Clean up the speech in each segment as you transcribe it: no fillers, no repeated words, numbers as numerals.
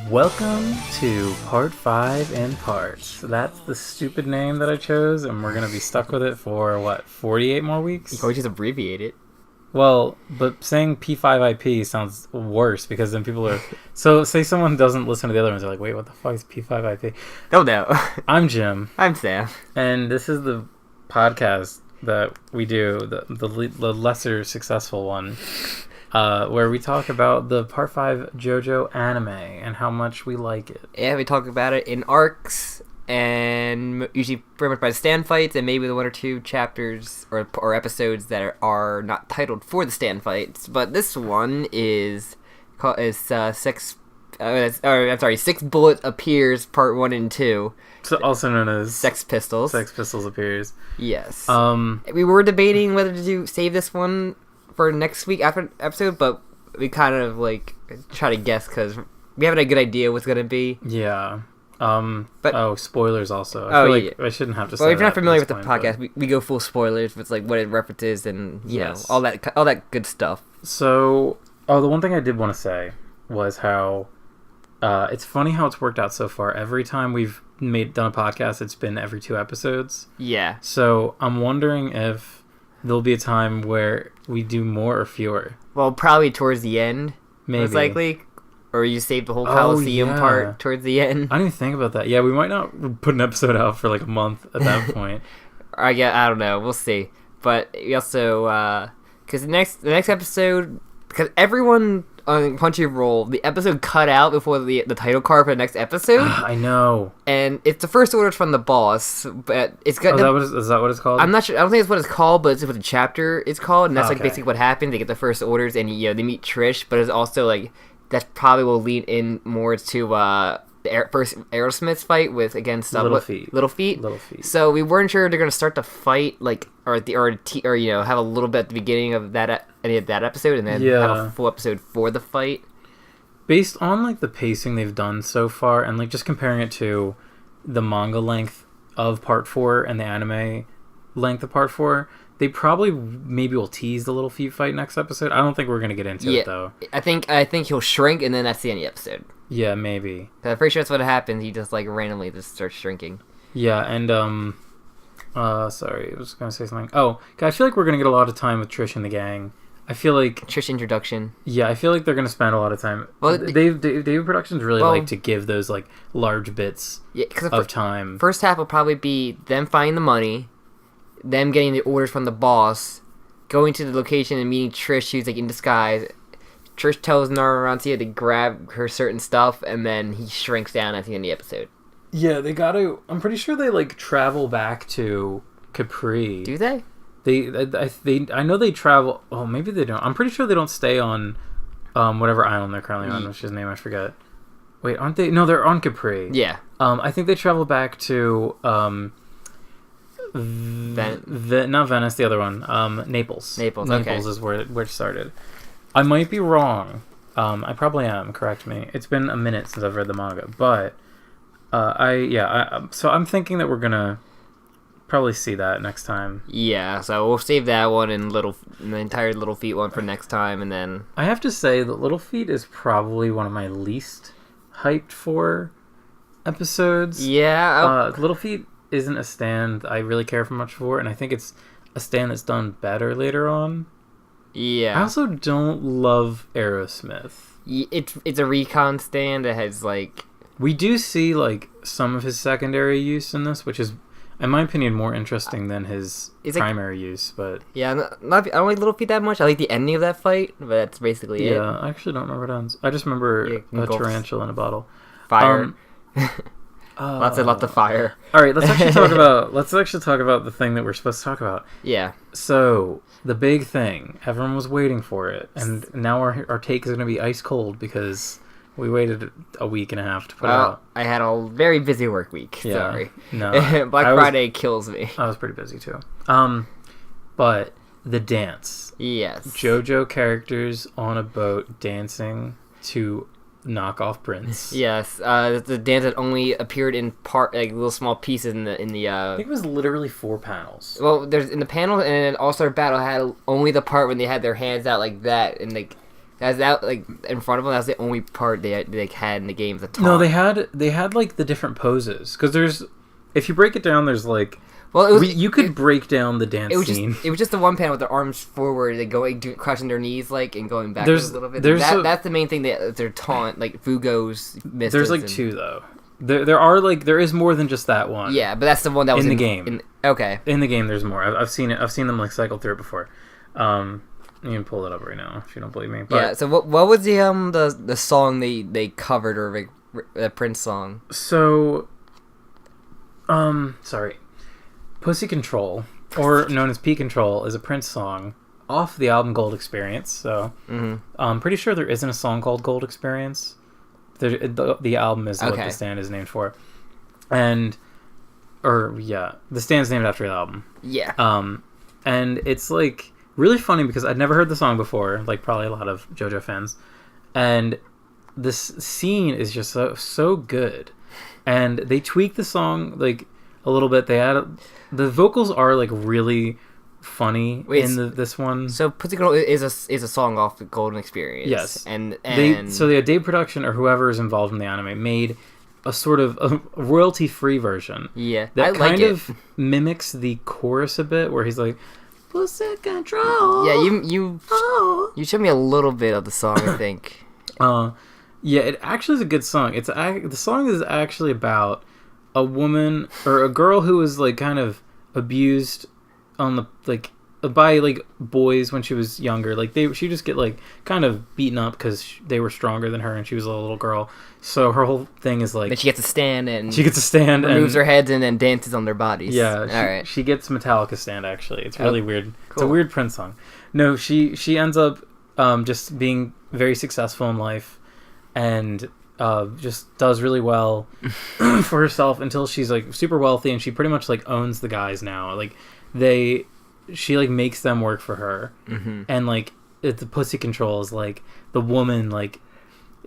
Welcome to Part 5 in Parts. That's the stupid name that I chose, and we're going to be stuck with it for, 48 more weeks? You can always just abbreviate it. Well, but saying P5IP sounds worse, because then people are... So, say someone doesn't listen to the other ones, they're like, wait, what the fuck is P5IP? Oh, no. I'm Jim. I'm Sam. And this is the podcast that we do, the lesser successful one, where we talk about the Part 5 Jojo anime and how much we like it. Yeah, we talk about it in arcs, and usually pretty much by the stand fights, and maybe the one or two chapters or episodes that are not titled for the stand fights. But this one is Six Bullet Appears Part 1 and 2. So also known as Sex Pistols. Sex Pistols Appears. Yes. We were debating whether to save this one for next week after episode, but we kind of try to guess because we haven't a good idea what's gonna be. Yeah. But spoilers also. I feel like I shouldn't have to say. Well, if you're not familiar with the point, podcast, we go full spoilers with what it references and yes, all that good stuff. So, the one thing I did want to say was how it's funny how it's worked out so far. Every time we've done a podcast, it's been every 2 episodes. Yeah. So I'm wondering if there'll be a time where we do more or fewer. Well, probably towards the end, most likely. Or you save the whole Coliseum part towards the end. I didn't even think about that. Yeah, we might not put an episode out for a month at that point. I don't know. We'll see. But we also, because the next episode, because everyone on Crunchyroll, the episode cut out before the title card for the next episode. I know. And it's the first orders from the boss, but it's got. Is that what it's called? I'm not sure. I don't think it's what it's called, but it's what the chapter is called, and that's basically what happens. They get the first orders, and they meet Trish, but it's also that probably will lead in more to the first Aerosmith's fight against Little Feet. Little Feet. So we weren't sure they're gonna start the fight have a little bit at the beginning of any of that episode, and then have a full episode for the fight. Based on the pacing they've done so far, and just comparing it to the manga length of Part 4 and the anime length of Part 4, they probably maybe will tease the Little Feet fight next episode. I don't think we're gonna get into it though. I think he'll shrink, and then that's the end of the episode. Yeah, maybe. I'm pretty sure that's what happens. He just randomly just starts shrinking. Yeah, and sorry, I was gonna say something. Oh, I feel like we're gonna get a lot of time with Trish and the gang. I feel like Trish introduction. Yeah, I feel like they're gonna spend a lot of time. Well, David Productions really like to give those large bits of time. First half will probably be them finding the money, them getting the orders from the boss, going to the location and meeting Trish. She's in disguise. Trish tells Narantia to grab her certain stuff, and then he shrinks down at the end of the episode. Yeah, they gotta. I'm pretty sure they travel back to Capri. Do they? I know they travel. Oh, maybe they don't. I'm pretty sure they don't stay on whatever island they're currently on, which his name I forget. Wait, aren't they? No, they're on Capri. Yeah. I think they travel back to not Venice, the other one. Naples. Naples is where it started. I might be wrong. I probably am. Correct me. It's been a minute since I've read the manga, but so I'm thinking that we're gonna probably see that next time. Yeah, so we'll save that one and the entire Little Feet one for next time, and then I have to say that Little Feet is probably one of my least hyped for episodes. Yeah, Little Feet isn't a stand I really care for much for, and I think it's a stand that's done better later on. Yeah. I also don't love Aerosmith. It's a recon stand that has we do see some of his secondary use in this, which is, in my opinion, more interesting than his primary use. But yeah, I don't like Little Feet that much. I like the ending of that fight, but that's basically it. Yeah, I actually don't remember how it ends. I just remember a tarantula in a bottle. Fire. Lots of fire. All right, let's actually talk about the thing that we're supposed to talk about. Yeah. So the big thing, everyone was waiting for it, and now our take is going to be ice cold because we waited a week and a half to put it out. I had a very busy work week. Yeah, sorry. No, Black Friday kills me. I was pretty busy too. But the dance. Yes. JoJo characters on a boat dancing to knockoff prints. Yes, the dance that only appeared in little small pieces in the. I think it was literally 4 panels. Well, there's in the panel, and then All-Star Battle had only the part when they had their hands out like that, and As that like in front of them, that's the only part they had in the game. The taunt. No, they had like the different poses because if you break it down, there's like. Well, you could break down the dance scene. It was just the one panel with their arms forward, they go crushing their knees, like, and going back a little bit. That's the main thing that they're taunt, like Fugo's missed. There's like two though. There is more than just that one. Yeah, but that's the one that was in the game. Okay. In the game, there's more. I've seen it. I've seen them like cycle through it before. You can pull it up right now if you don't believe me. But, yeah. So what was the song they covered or like the Prince song? So, sorry. Pussy Control, or known as P Control, is a Prince song off the album Gold Experience. So I'm pretty sure there isn't a song called Gold Experience. The album is what the stand is named for. The stand's named after the album. Yeah. And it's like really funny because I'd never heard the song before, like probably a lot of JoJo fans. And this scene is just so good. And they tweak the song like a little bit. They add the vocals are like really funny in this one. So Pussy Control is a song off the Golden Experience. Yes, and the Dave Production or whoever is involved in the anime made a sort of a royalty-free version. Yeah, that kind of mimics the chorus a bit, where he's like, "Pussy Control." Yeah, you showed me a little bit of the song, I think. Yeah, it actually is a good song. The song is actually about a woman or a girl who was like kind of abused on the like by like boys when she was younger. Like she just get like kind of beaten up because they were stronger than her and she was a little girl. So her whole thing is like then she gets to stand and moves her heads and then dances on their bodies. Yeah, all right. She gets Metallica stand actually. It's really weird. Cool. It's a weird Prince song. No, she ends up just being very successful in life and just does really well for herself until she's like super wealthy and she pretty much like owns the guys now. Like she like makes them work for her, and like the Pussy Control is like the woman, like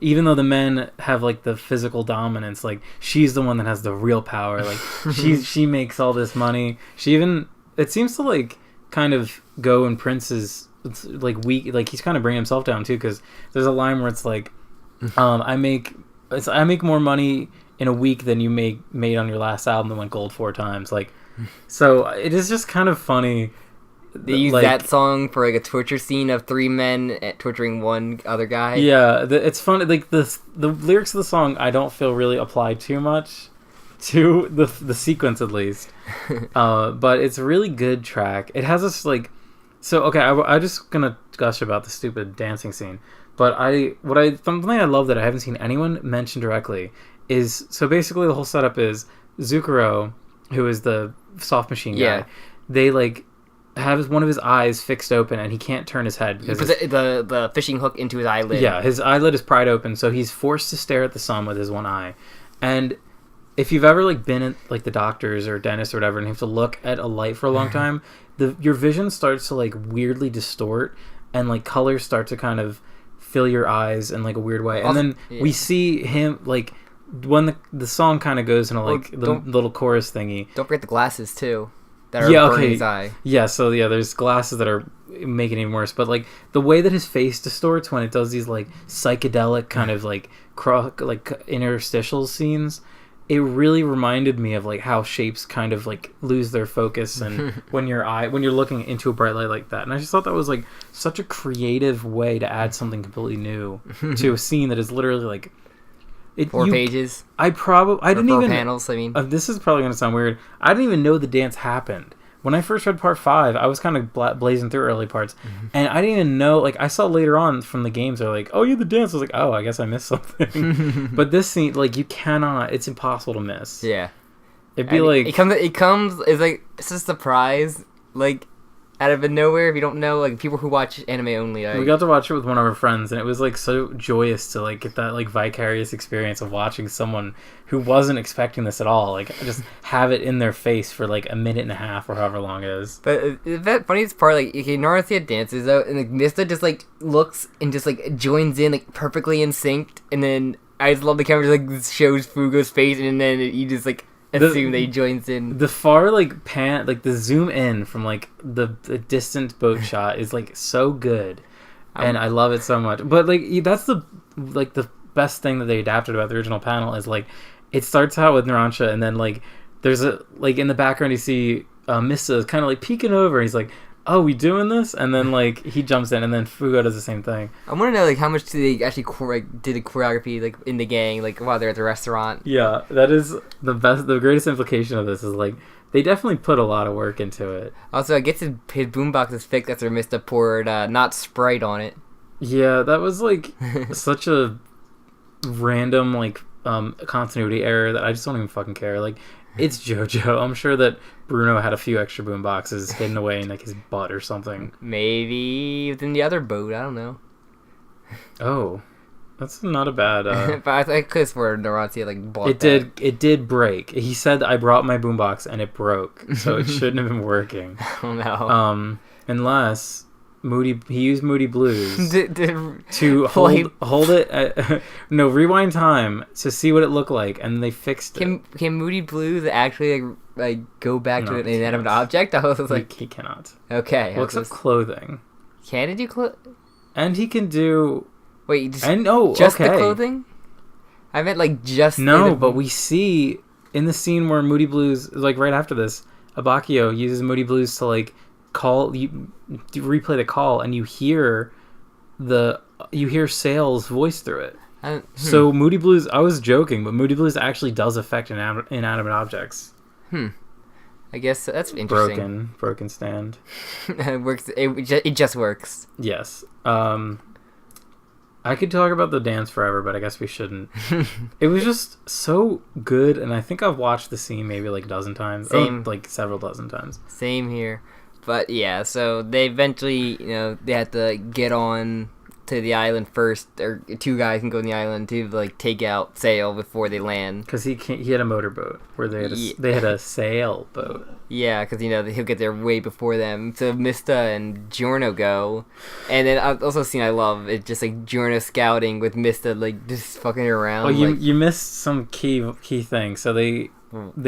even though the men have like the physical dominance, like she's the one that has the real power. Like she makes all this money. It seems to like kind of go in Prince's like weak, like he's kind of bringing himself down too, because there's a line where it's like I make more money in a week than you made on your last album that went gold 4 times. Like, so it is just kind of funny. They use that song for like a torture scene of 3 men torturing one other guy. Yeah, it's funny. Like the lyrics of the song, I don't feel really apply too much to the sequence at least. But it's a really good track. It has this like, so okay, I'm just gonna gush about the stupid dancing scene. But something I love that I haven't seen anyone mention directly is, so basically the whole setup is Zucchero, who is the soft machine guy, they like have one of his eyes fixed open and he can't turn his head because the fishing hook into his eyelid. Yeah, his eyelid is pried open, so he's forced to stare at the sun with his one eye. And if you've ever like been at like the doctors or dentist or whatever and you have to look at a light for a long time, your vision starts to like weirdly distort and like colors start to kind of fill your eyes in like a weird way. And then we see him like when the song kind of goes into like the little chorus thingy. Don't forget the glasses too that are burning his eye. Yeah, so there's glasses that are making it even worse. But like the way that his face distorts when it does these like psychedelic kind of like interstitial scenes, it really reminded me of like how shapes kind of like lose their focus and when you're looking into a bright light like that. And I just thought that was like such a creative way to add something completely new to a scene that is literally like 4 pages. I didn't even panels. I mean, this is probably gonna sound weird. I didn't even know the dance happened. When I first read part 5, I was kind of blazing through early parts, and I didn't even know. Like I saw later on from the games, they're like, "Oh, yeah, the dance." I was like, "Oh, I guess I missed something." But this scene, like, you cannot. It's impossible to miss. Yeah, it'd be like it comes. It's like it's a surprise, like out of nowhere. If you don't know, like people who watch anime only, we got to watch it with one of our friends, and it was like so joyous to like get that like vicarious experience of watching someone who wasn't expecting this at all, like just have it in their face for like a minute and a half or however long it is. But that funniest part, like Naruto dances out, and like Mista just like looks and just like joins in like perfectly in sync, and then I just love the camera just like shows Fugo's face, and then you just like assume that he joins in. The far like pan, like the zoom in from like the distant boat shot is like so good. and I love it so much. But like that's the best thing that they adapted about the original panel is like it starts out with Narancia, and then like there's a like in the background you see Mista kind of like peeking over. He's like, "Oh, we doing this?" And then like he jumps in, and then Fugo does the same thing. I want to know like how much they actually did the choreography like in the gang like while they're at the restaurant. Yeah, that is the best. The greatest implication of this is like they definitely put a lot of work into it. Also, I guess his boombox is fixed after Mista poured not Sprite on it. Yeah, that was like such a random like continuity error that I just don't even fucking care. Like it's JoJo. I'm sure that Bruno had a few extra boom boxes hidden away in like his butt or something. Maybe within the other boat. I don't know. Oh, that's not a bad. But I could swear Narancia like bought It did break. He said I brought my boombox and it broke, so it shouldn't have been working. Oh no. Unless he used Moody Blues to hold it. No, rewind time to see what it looked like, and they fixed it. Can Moody Blues actually like go back to an inanimate object? I was like, he cannot. Okay. Well, except clothing. Can it do clothes? And he can do. Wait, just okay. the clothing? I meant like just but we see in the scene where Moody Blues, like right after this, Abakio uses Moody Blues to like replay the call, and you hear Sale's voice through it. So Moody Blues, I was joking, but Moody Blues actually does affect inanimate objects. I guess that's interesting. Broken stand. It works. It just works. Yes. I could talk about the dance forever, but I guess we shouldn't. It was just so good, and I think I've watched the scene maybe like a dozen times. Same. Like several dozen times. Same here. But yeah, so they eventually, they had to get on to the island first, or two guys can go on the island to like take out Sale before they land. Because he had a motorboat where they had a sailboat. Yeah, because he'll get there way before them. So Mista and Giorno go, and then also a scene I love. It's just like Giorno scouting with Mista like just fucking around. Oh, you missed some key thing. So they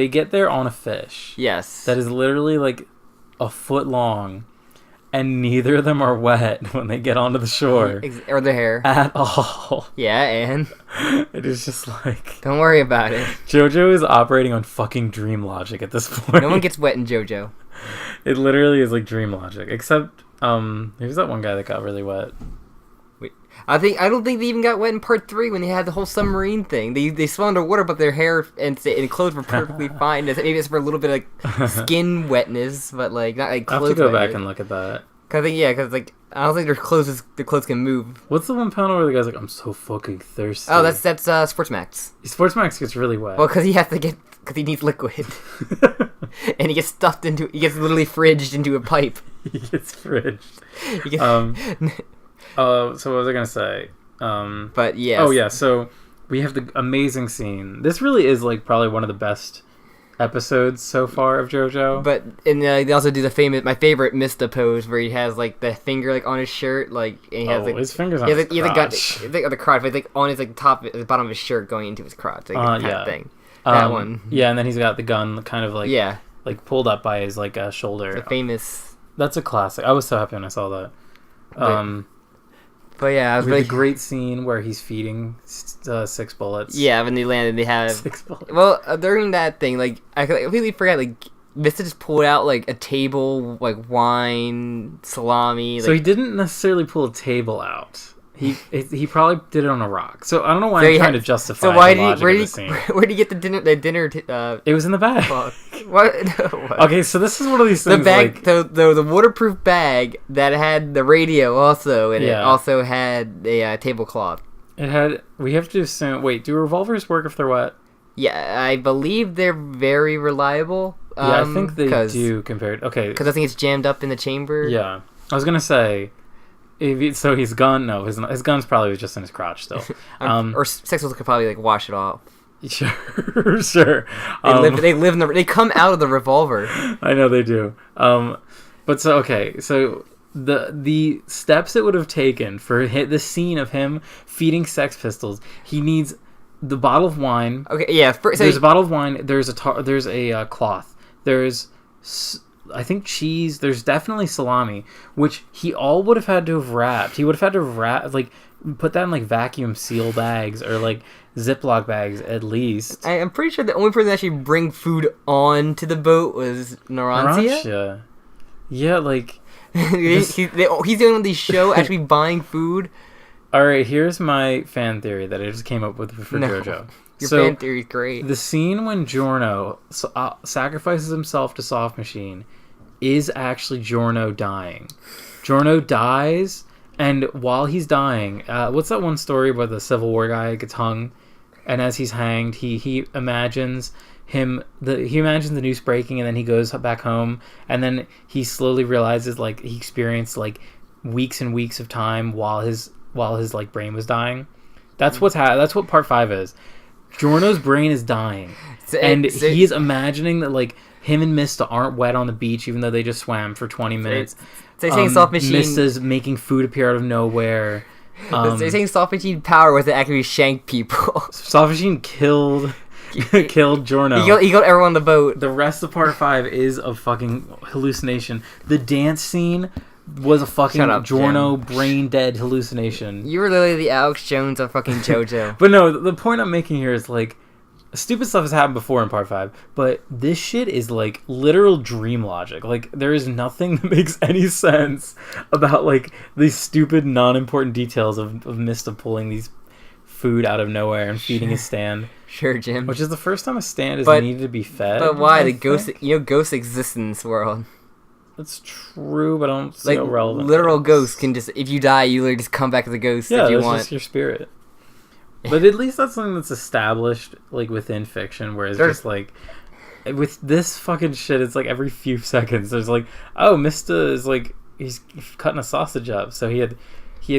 get there on a fish. Yes. That is literally like a foot long, and neither of them are wet when they get onto the shore. Or their hair. At all. Yeah, and it is just like... Don't worry about it. JoJo is operating on fucking dream logic at this point. No one gets wet in JoJo. It literally is like dream logic. Except, who's that one guy that got really wet? Wait, I don't think they even got wet in part 3 when they had the whole submarine thing. They swam underwater, but their hair and clothes were perfectly fine. Maybe it's for a little bit of like skin wetness, but like not like clothes. I have to go back and look at that. Because like I don't think their clothes can move. What's the one panel where the guy's like, "I'm so fucking thirsty"? Oh, that's Sportsmax. Sportsmax gets really wet. Well, because he needs liquid, and he gets literally fridged into a pipe. He gets fridged. So what was I gonna say? But yes. Oh yeah, so we have the amazing scene. This really is like probably one of the best episodes so far of JoJo. But they also do my favorite Mista pose where he has like the finger like on his shirt, like and he has like his fingers on his crotch. The crotch, but like on his like the bottom of his shirt going into his crotch, like that kind of thing. That one. Yeah, and then he's got the gun kind of like like pulled up by his like shoulder. It's a famous. That's a classic. I was so happy when I saw that. But yeah, it was really a great scene where he's feeding 6 bullets. Yeah, when they landed, they have 6 bullets. Well, during that thing, like I completely forgot. Like Mista just pulled out like a table, like wine, salami. So he didn't necessarily pull a table out. He probably did it on a rock. So I don't know why I'm trying to justify. So where did he get the dinner? It was in the bag. What? Okay, so this is one of these things. The bag, the waterproof bag that had the radio also, and it also had a tablecloth. It had. We have to assume. Wait, do revolvers work if they're wet? Yeah, I believe they're very reliable. Yeah, I think they do compared. Okay, because I think it's jammed up in the chamber. Yeah, I was gonna say. So his gun? No, his gun's probably just in his crotch still. Or Sexuals could probably like wash it off. Sure. They come out of the revolver. I know they do. But so the steps it would have taken for the scene of him feeding Sex Pistols, he needs the bottle of wine. Okay, yeah. There's a bottle of wine. There's a cloth. There's I think cheese. There's definitely salami, which he all would have had to have wrapped. He would have had to wrap, like, put that in like vacuum seal bags or like Ziploc bags at least. I'm pretty sure the only person that actually bring food onto the boat was Narancia. Yeah, like he's the only one on the show actually buying food. All right, here's my fan theory that I just came up with for JoJo. Your fan theory is great. The scene when Giorno sacrifices himself to Soft Machine is actually Giorno dying. Giorno dies, and while he's dying, what's that one story where the Civil War guy gets hung, and as he's hanged, he imagines he imagines the noose breaking, and then he goes back home, and then he slowly realizes like he experienced like weeks and weeks of time while his like brain was dying. That's that's what part 5 is. Giorno's brain is dying, and he is imagining that like him and Mista aren't wet on the beach, even though they just swam for 20 minutes. So saying Soft Machine. Mista's making food appear out of nowhere. They're saying Soft Machine power was to actually shank people. Soft Machine killed Giorno. He killed everyone on the boat. The rest of part 5 is a fucking hallucination. The dance scene was a fucking Giorno brain dead hallucination. You were literally the Alex Jones of fucking JoJo. But no, the point I'm making here is like, stupid stuff has happened before in part 5, but this shit is like literal dream logic. Like, there is nothing that makes any sense about like these stupid non-important details of Mista pulling these food out of nowhere and feeding his stand. Sure, Jim. Which is the first time a stand is needed to be fed. But why? Ghosts exist in this world. That's true, but I don't see how relevant. Literal ghosts can just, if you die, you literally just come back as a ghost if you want. Yeah, that's just your spirit. But at least that's something that's established, like, within fiction, whereas just, like, with this fucking shit, it's, like, every few seconds, there's, like, oh, Mista is, like, he's cutting a sausage up, so he had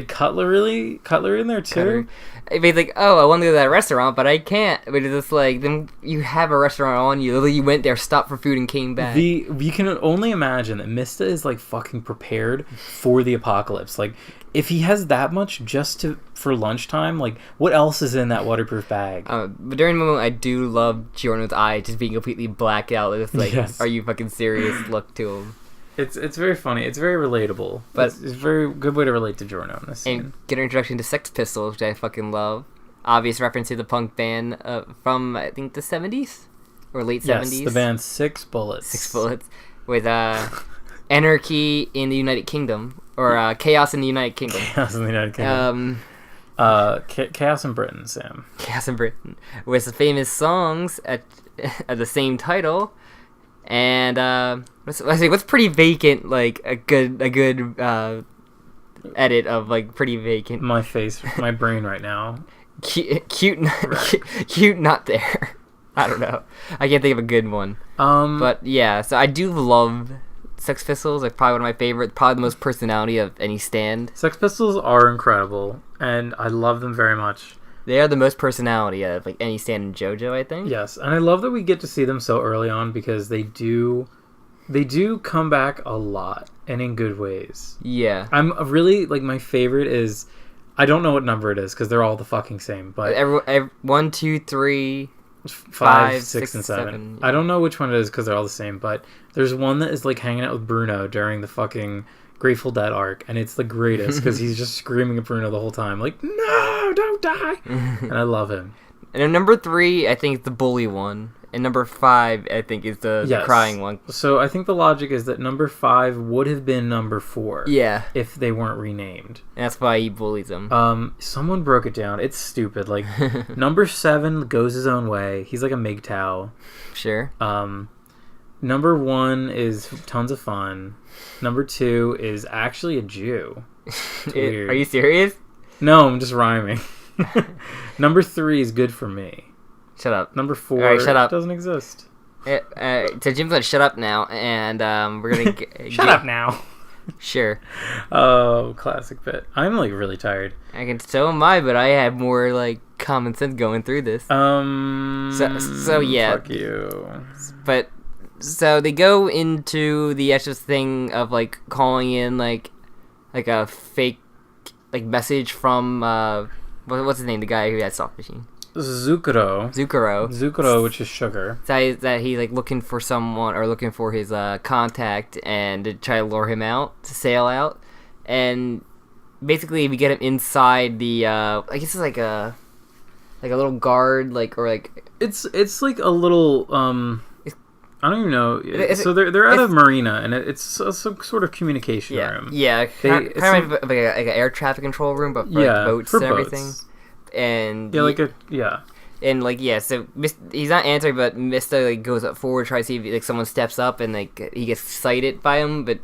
cutlery in there, too? It'd be like, oh, I want to go to that restaurant, but I can't. But it's just like, then you have a restaurant on, you literally went there, stopped for food, and came back. You can only imagine that Mista is, like, fucking prepared for the apocalypse. Like, if he has that much just for lunchtime, like, what else is in that waterproof bag? But during the moment, I do love Giorno's eye just being completely blacked out. It's like, yes. Are you fucking serious? Look to him. It's very funny. It's very relatable. But it's a very good way to relate to Giorno in this scene. And get an introduction to Sex Pistols, which I fucking love. Obvious reference to the punk band from, I think, the 70s? Or late 70s? Yes, the band Six Bullets. Six Bullets. With Anarchy in the United Kingdom. Or Chaos in the United Kingdom. Chaos in the United Kingdom. Chaos in Britain, Sam. Chaos in Britain. With the famous songs at the same title. And what's pretty vacant, like a good edit of like pretty vacant. My brain right now. Cute, not there. I don't know. I can't think of a good one. But yeah, so I do love Sex Pistols. Like probably one of my favorite, probably the most personality of any stand. Sex Pistols are incredible, and I love them very much. They are the most personality of like any stand in JoJo, I think. Yes, and I love that we get to see them so early on because they do come back a lot and in good ways. Yeah. I'm really like my favorite is I don't know what number it is because they're all the fucking same, but 1, 2, 3, 5, 6, and 7. Yeah. I don't know which one it is because they're all the same, but there's one that is like hanging out with Bruno during the fucking Grateful Dead arc, and it's the greatest because he's just screaming at Bruno the whole time, like, no, don't die, and I love him. And then number 3, I think, is the bully one, and number 5, I think, is the crying one. So I think the logic is that number 5 would have been number 4, if they weren't renamed. And that's why he bullies him. Someone broke it down. It's stupid. Like number 7 goes his own way. He's like a MGTOW. Sure. Number 1 is tons of fun. Number 2 is actually a Jew. Are you serious? No, I'm just rhyming. Number 3 is good for me. Shut up. Number 4 shut up. Doesn't exist. So Jim's gonna shut up now, and we're gonna shut up now. Sure. Oh, classic bit. I'm like really tired. So am I, but I have more like common sense going through this. So yeah. Fuck you. But so they go into the actual thing of like calling in like a fake like message from what's his name? The guy who had Soft Machine. Zukuro. Zukuro, which is sugar. That he's like looking for someone or looking for his contact and to try to lure him out to sail out, and basically we get him inside the I guess it's like a little guard it's like a little I don't even know. So they're at a marina, and it's some sort of communication room. Yeah, kind of like an air traffic control room, but for like boats and everything. And so he's not answering, but Mista like goes up forward, tries to see if like someone steps up, and like he gets sighted by him, but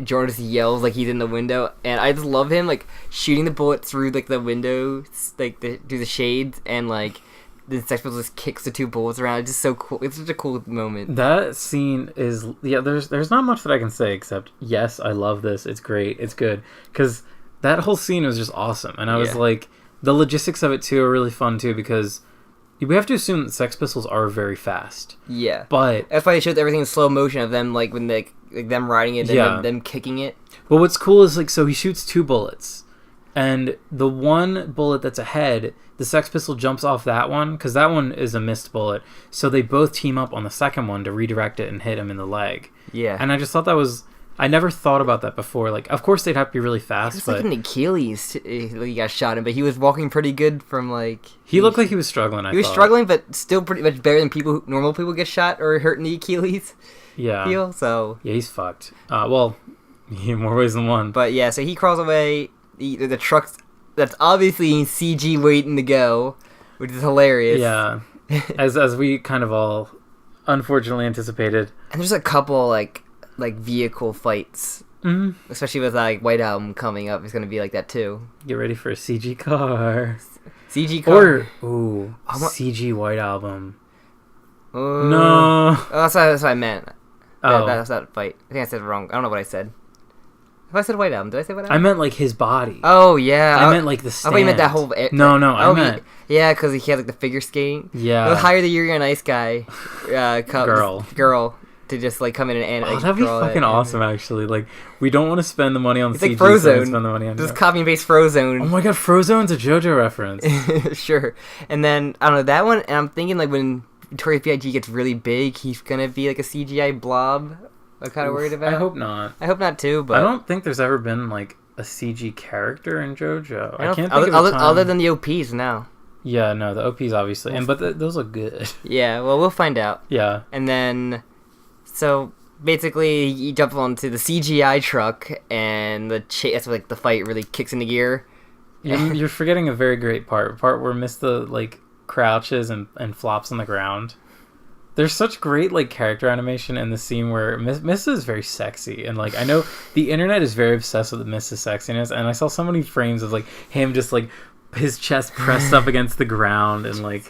Jordan just yells like he's in the window, and I just love him like shooting the bullet through like the window, like through the shades, and like the Sex Pistols just kicks the two bullets around. It's just so cool. It's such a cool moment. That scene is there's not much that I can say except yes, I love this. It's great. It's good because that whole scene was just awesome, and I was like, the logistics of it too are really fun too because we have to assume that Sex Pistols are very fast. Yeah, but that's why they showed everything in slow motion of them like when they like them riding it and them kicking it. Well, what's cool is like so he shoots two bullets, and the one bullet that's ahead, the Sex Pistol jumps off that one because that one is a missed bullet. So they both team up on the second one to redirect it and hit him in the leg. Yeah, and I just thought that was. I never thought about that before. Like, of course they'd have to be really fast. It was like an Achilles. He got shot in, but he was walking pretty good from like. He looked like he was struggling. He was struggling, but still pretty much better than normal people get shot or hurt in the Achilles. Yeah. So. Yeah, he's fucked. Well, in more ways than one. But yeah, so he crawls away. The truck's that's obviously CG waiting to go, which is hilarious. Yeah, as we kind of all unfortunately anticipated. And there's a couple like vehicle fights, especially with like White Album coming up. It's gonna be like that too. Get ready for a CG car. CG car. Or CG White Album. No. Oh, that's what I meant. Oh, that's not a fight. I think I said it wrong. I don't know what I said. If I said White Album, did I say White Album? I meant like his body. Oh yeah. I meant like the stand. I thought you meant that whole. I meant. Yeah, because he had like the figure skating. Yeah. They'll hire the Yuri on Ice guy. Girl. To just like come in and that'd be fucking awesome. Actually, like we don't want to spend the money on it's CG. Like Frozone. So spend the money on just copy and paste Frozone. Oh my god, Frozone's a JoJo reference. Sure. And then I don't know that one, and I'm thinking like when Victoria P.I.G. gets really big, he's gonna be like a CGI blob. I'm kind of worried about. I hope not. I hope not too. But I don't think there's ever been like a CG character in JoJo. I can't think of other than the OPs now. Yeah, no, the OPs obviously, but those look good. Yeah, well, we'll find out. Yeah, and then so. Basically, you jump onto the CGI truck, and that's where, like, the fight really kicks into gear. You're forgetting a very great part where Mista, like, crouches and flops on the ground. There's such great, like, character animation in the scene where Mista is very sexy, and, like, I know the internet is very obsessed with Mista's sexiness, and I saw so many frames of, like, him just, like, his chest pressed up against the ground, and, like...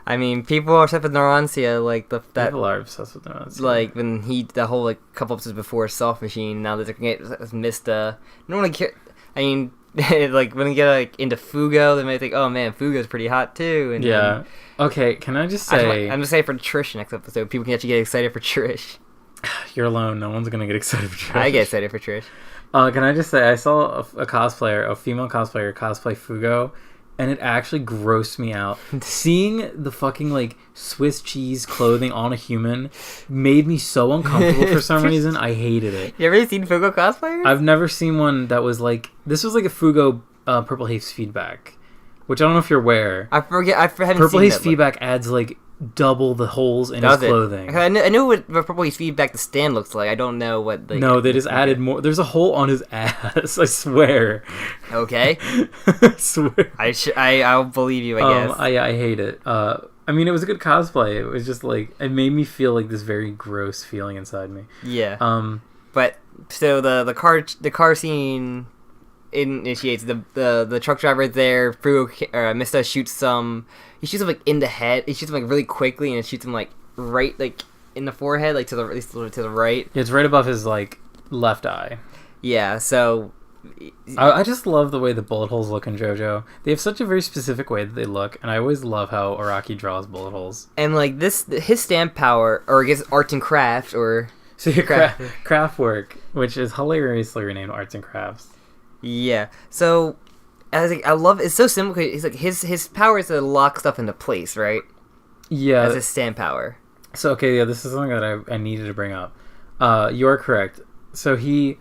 I mean, people are obsessed with Narantia, like people are obsessed with Narantia. Like when the whole like couple episodes before Soft Machine. Now that they're getting Mista, no one care. I mean, like when they get like into Fugo, they might think, oh man, Fugo's pretty hot too. And yeah. Okay, can I just say? I'm just saying for Trish next episode, people can actually get excited for Trish. You're alone. No one's gonna get excited for Trish. I get excited for Trish. Can I just say I saw a female cosplayer cosplay Fugo. And it actually grossed me out. Seeing the fucking, like, Swiss cheese clothing on a human made me so uncomfortable for some reason. I hated it. You ever seen Fugo cosplayers? I've never seen one that was, like... This was, like, a Fugo Purple Haze feedback. Which I don't know if you're aware. I haven't Purple seen Haze feedback adds, like... double the holes in his clothing. I know what Purple Haze feedback the stand looks like. I don't know what the... No, they just added more. There's a hole on his ass. I swear. Okay. I swear. I'll believe you, I guess. I hate it. I mean, it was a good cosplay. It was just like... It made me feel like this very gross feeling inside me. Yeah. But, so the car scene... initiates the truck driver there. Mista shoots some. He shoots him like in the head. He shoots him like really quickly, and it shoots him like right like in the forehead, like to the right. Yeah, it's right above his like left eye. Yeah. So I just love the way the bullet holes look in JoJo. They have such a very specific way that they look, and I always love how Araki draws bullet holes. And like his stamp power, or I guess arts and crafts, or so Kraftwerk, which is hilariously renamed Arts and Crafts. Yeah. So I love it's so simple. He's like his power is to lock stuff into place, right? Yeah. As his stand power. So okay, yeah, this is something that I needed to bring up. You're correct. So he's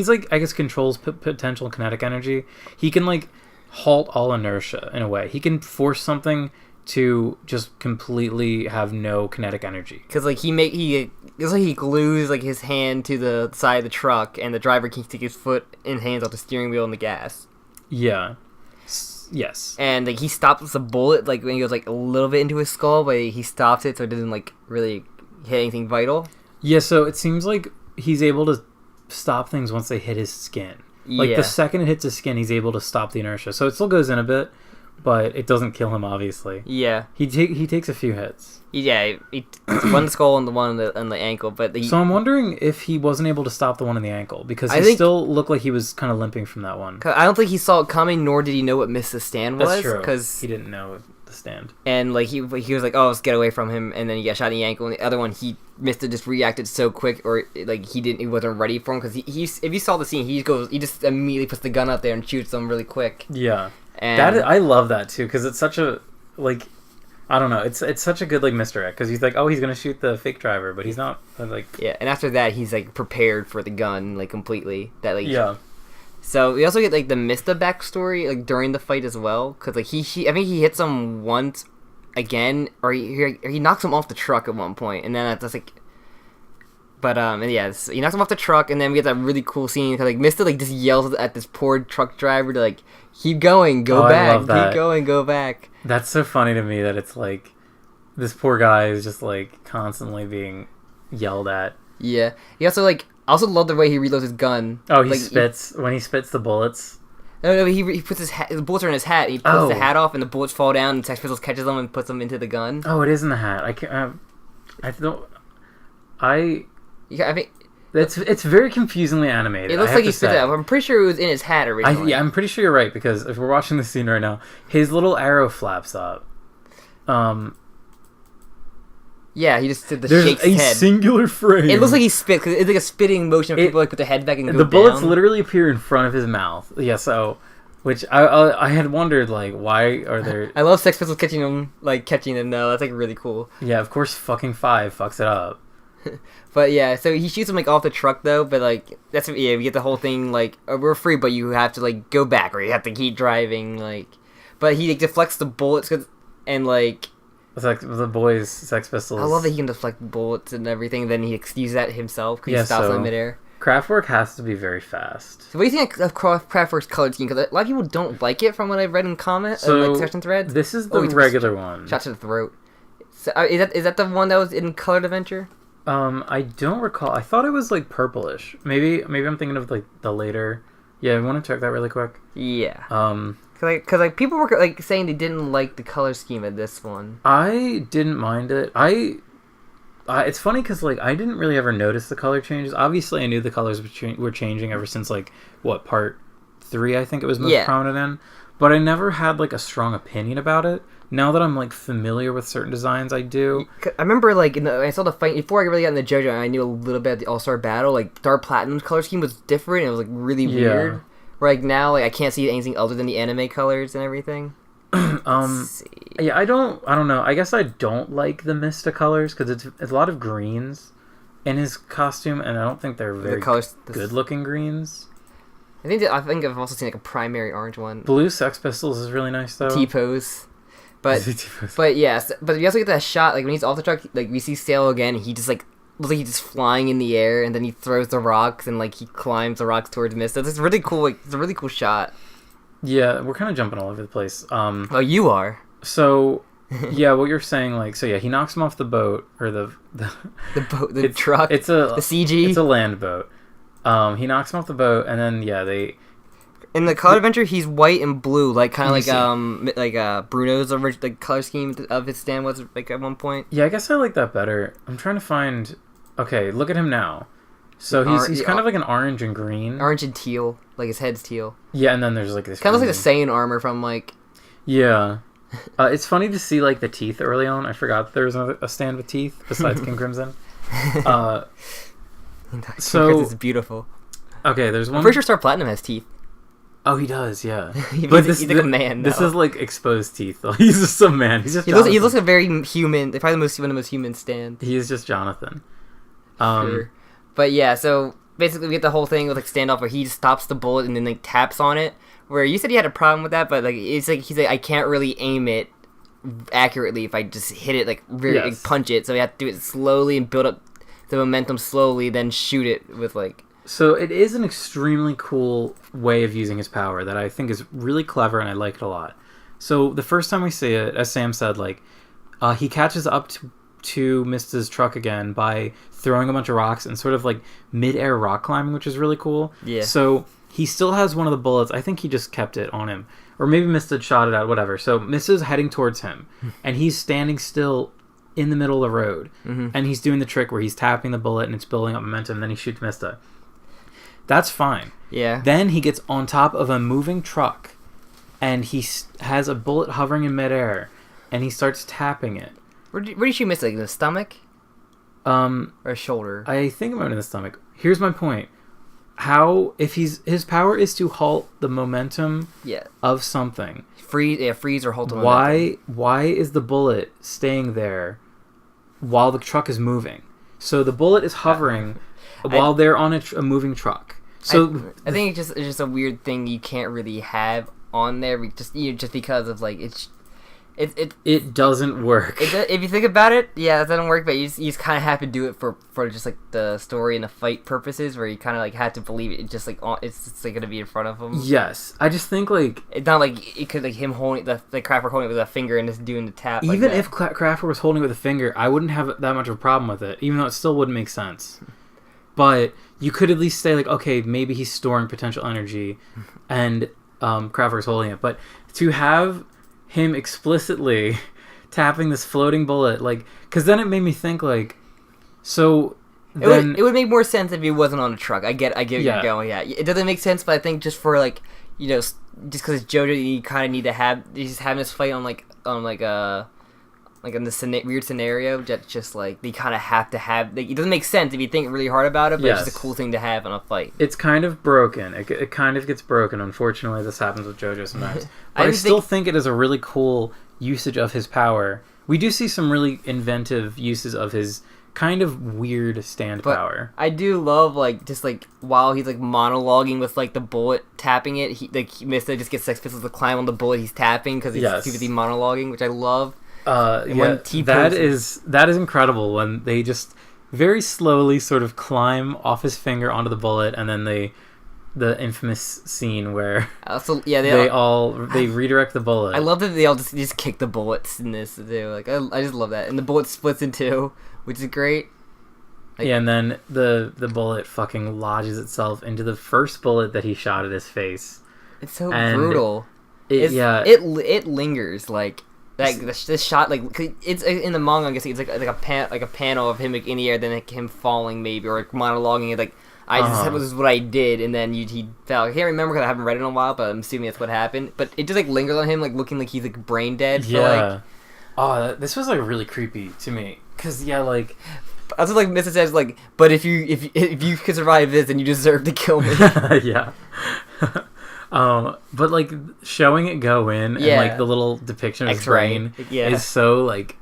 like, I guess, controls potential kinetic energy. He can like halt all inertia in a way. He can force something to just completely have no kinetic energy. Because like it's like he glues like his hand to the side of the truck, and the driver can take his foot and hands off the steering wheel and the gas. Yeah. Yes. And like he stops the bullet like when he goes like a little bit into his skull, but he stops it so it doesn't like really hit anything vital. Yeah. So it seems like he's able to stop things once they hit his skin. Like the second it hits his skin, he's able to stop the inertia. So it still goes in a bit, but it doesn't kill him, obviously. Yeah. He takes a few hits. Yeah, one in the skull and the one on the ankle. But so I'm wondering if he wasn't able to stop the one in the ankle, because still looked like he was kind of limping from that one. I don't think he saw it coming, nor did he know what missed the stand was. That's true. Because he didn't know the stand. And like he was like, oh, let's get away from him, and then he got shot in the ankle. And the other one, he missed it, just reacted so quick, or like he wasn't ready for him, because he if you saw the scene, he just immediately puts the gun up there and shoots them really quick. Yeah. And I love that too, because it's such a like, I don't know, it's such a good like misdirect, because he's like, oh, he's gonna shoot the fake driver, but he's not, like. Yeah, and after that he's like prepared for the gun like completely. That like. Yeah. So we also get like the Mista backstory like during the fight as well, because like he I think he hits him once again, or he knocks him off the truck at one point, and then that's like. But yeah, so he knocks him off the truck, and then we get that really cool scene because like Mista like just yells at this poor truck driver to like keep going, go back, keep going, go back. That's so funny to me that it's like this poor guy is just like constantly being yelled at. Yeah, he also like I also love the way he reloads his gun. Oh, he spits when he spits the bullets. No, he puts the bullets are in his hat. He puts the hat off, and the bullets fall down, and Sex Pistols catches them and puts them into the gun. Oh, it is in the hat. I can't. Yeah, I think it's very confusingly animated. It looks like he spit it out. I'm pretty sure it was in his hat originally. I'm pretty sure you're right, because if we're watching the scene right now, his little arrow flaps up. Yeah, he just did the shakes head. There's a singular frame. It looks like he spit, because it's like a spitting motion of people like put their head back and go the bullets down. literally appear in front of his mouth. Yeah, so. Which I had wondered, like, why are there... I love Sex Pistols catching them though. That's like really cool. Yeah, of course fucking 5 fucks it up. But yeah, so he shoots him like off the truck though, but like we get the whole thing like, oh, we're free, but you have to like go back, or you have to keep driving, like. But he like, deflects the bullets, and like. It's like the boys, Sex Pistols. I love that he can deflect bullets and everything. Then he uses that himself because he stops them in midair. Kraftwerk has to be very fast. So what do you think of Kraftwerk's color scheme? Because a lot of people don't like it from what I've read in section threads. This is the regular one. Shot to the throat. So, is that the one that was in Colored Adventure? I don't recall. I thought it was like purplish. Maybe I'm thinking of like the later. Yeah, I want to check that really quick. Yeah. Cause like people were like saying they didn't like the color scheme of this one. I didn't mind it. It's funny because like I didn't really ever notice the color changes. Obviously, I knew the colors were changing ever since like part 3. I think it was most prominent in. But I never had like a strong opinion about it. Now that I'm like familiar with certain designs, I do. I remember like I saw the fight before I really got into JoJo, and I knew a little bit of the All-Star Battle. Like Dark Platinum's color scheme was different. It was like really weird. Where like now like I can't see anything other than the anime colors and everything. Let's see. Yeah, I don't know. I guess I don't like the Mista colors because it's a lot of greens in his costume, and I don't think they're very good-looking greens. I think I've also seen like a primary orange one. Blue Sex Pistols is really nice though. T-pose. But yes, but you also get that shot like when he's off the truck, like we see Sail again. He just like looks like he's just flying in the air, and then he throws the rocks and like he climbs the rocks towards Mista. It's really cool. Like, it's a really cool shot. Yeah, we're kind of jumping all over the place. Oh, you are. So, yeah, what you're saying, like, so yeah, he knocks him off the boat or the boat, the truck. The CG. It's a land boat. He knocks him off the boat, and then they. In the Color Adventure, he's white and blue, like kind of like Bruno's original color scheme of his stand was like at one point. Yeah, I guess I like that better. I'm trying to find. Okay, look at him now. So he's kind of like an orange and green, orange and teal, like his head's teal. Yeah, and then there's like this. Kind of like the Saiyan armor from like. Yeah, it's funny to see like the teeth early on. I forgot that there was a stand with teeth besides King Crimson. King Crimson's beautiful. Okay, there's one. I'm pretty sure Star Platinum has teeth. Oh, he does, yeah. he's But like a man. This now. is like exposed teeth, though. He's just some man. He's just. He looks like very human. Probably one of the most human stands. He is just Jonathan. Sure. But yeah, so basically we get the whole thing with like standoff where he just stops the bullet and then like taps on it. Where you said you had a problem with that, but like it's like he's like I can't really aim it accurately if I just hit it like really like, punch it. So we have to do it slowly and build up the momentum slowly, then shoot it with like. So it is an extremely cool way of using his power that I think is really clever, and I like it a lot. So the first time we see it, as Sam said, like he catches up to Mista's truck again by throwing a bunch of rocks and sort of like mid-air rock climbing, which is really cool. Yeah. So he still has one of the bullets. I think he just kept it on him, or maybe Mista shot it out. Whatever. So Mista's heading towards him, and he's standing still in the middle of the road, and he's doing the trick where he's tapping the bullet and it's building up momentum. And then he shoots Mista. That's fine. Yeah. Then he gets on top of a moving truck, and he has a bullet hovering in midair, and he starts tapping it. Where do you shoot Mista? Like in the stomach? Or shoulder? I think about it in the stomach. Here's my point. How if his power is to halt the momentum of something. Freeze or halt the momentum. Why is the bullet staying there while the truck is moving? So the bullet is hovering while they're on a moving truck. So I think it's just a weird thing you can't really have on there just because of like it doesn't work. If you think about it, yeah, it doesn't work. But you just kind of have to do it for just like the story and the fight purposes, where you kind of like have to believe it. Just like it's just like gonna be in front of him. Yes, I just think like it's not like it could like him holding the Kraftwerk holding it with a finger and just doing the tap. Even like if Kraftwerk was holding it with a finger, I wouldn't have that much of a problem with it, even though it still wouldn't make sense. But you could at least say like, okay, maybe he's storing potential energy, and Kraftwerk's holding it. But to have him explicitly tapping this floating bullet, like, because then it made me think like, so then it would make more sense if he wasn't on a truck. I get where you're going. Yeah, it doesn't make sense, but I think just for like just because it's JoJo, you kind of need to have he's having this fight on in this weird scenario that just like they kind of have to have. It doesn't make sense if you think really hard about it, but it's just a cool thing to have in a fight. It's kind of broken. It kind of gets broken. Unfortunately, this happens with JoJo sometimes. But I still think it is a really cool usage of his power. We do see some really inventive uses of his kind of weird stand power. I do love like just like while he's like monologuing with like the bullet tapping it, Mista just gets Sex Pistols to climb on the bullet he's tapping because he's too busy monologuing, which I love. That is incredible when they just very slowly sort of climb off his finger onto the bullet, and then the infamous scene where they redirect the bullet. I love that they all just kick the bullets in this too. Like I just love that, and the bullet splits in two, which is great. Like, and then the bullet fucking lodges itself into the first bullet that he shot at his face. It's so brutal. It lingers like. Like this shot, like it's in the manga. I'm guessing it's like a panel of him like, in the air, then like, him falling maybe or like, monologuing. Like this is what I did, and then he fell. I can't remember because I haven't read it in a while, but I'm assuming that's what happened. But it just like lingers on him, like looking like he's like brain dead. This was like really creepy to me because like. That's what like Mista says like, but if you could survive this, then you deserve to kill me. Yeah. But like showing it go in and like the little depiction of his brain is so like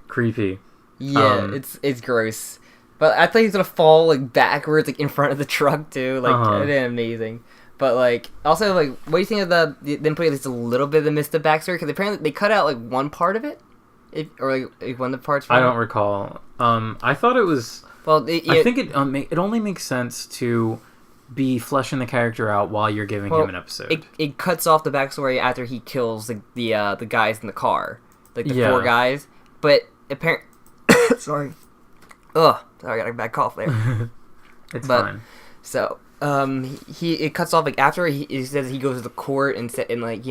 creepy. Yeah, it's gross. But I thought he was gonna fall like backwards like in front of the truck too. Like it's amazing. But like also like what do you think of them putting at least a little bit of the Mista backstory? Because apparently they cut out like one part of it, or like one of the parts. I don't recall. I thought it was. Well, I think it only makes sense to be fleshing the character out while you're giving him an episode. It cuts off the backstory after he kills the guys in the car, like the four guys. But apparently, sorry, I got a bad cough there. It's fine. So it cuts off like after he says he goes to the court and like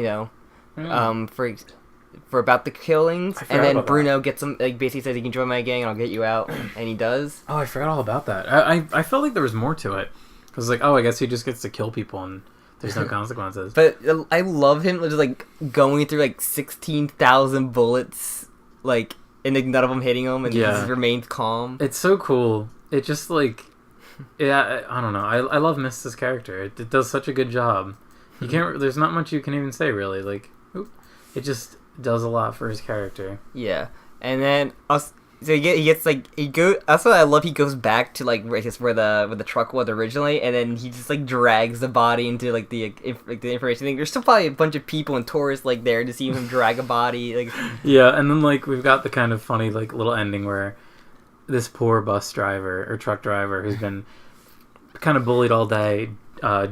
for about the killings, and then Bruno gets him like basically says he can join my gang and I'll get you out, and he does. Oh, I forgot all about that. I felt like there was more to it. I was like, I guess he just gets to kill people and there's no consequences. But I love him just like going through like 16,000 bullets, like and like, none of them hitting him, and he just remains calm. It's so cool. It just like, I don't know. I love Mista's character. It does such a good job. You can't. There's not much you can even say really. Like, it just does a lot for his character. Yeah, and then also, so he gets like he go. That's what I love. He goes back to like where the truck was originally, and then he just like drags the body into like the information thing. There's still probably a bunch of people and tourists like there to see him drag a body. Like, yeah, and then like we've got the kind of funny like little ending where this poor bus driver or truck driver who's been kind of bullied all day,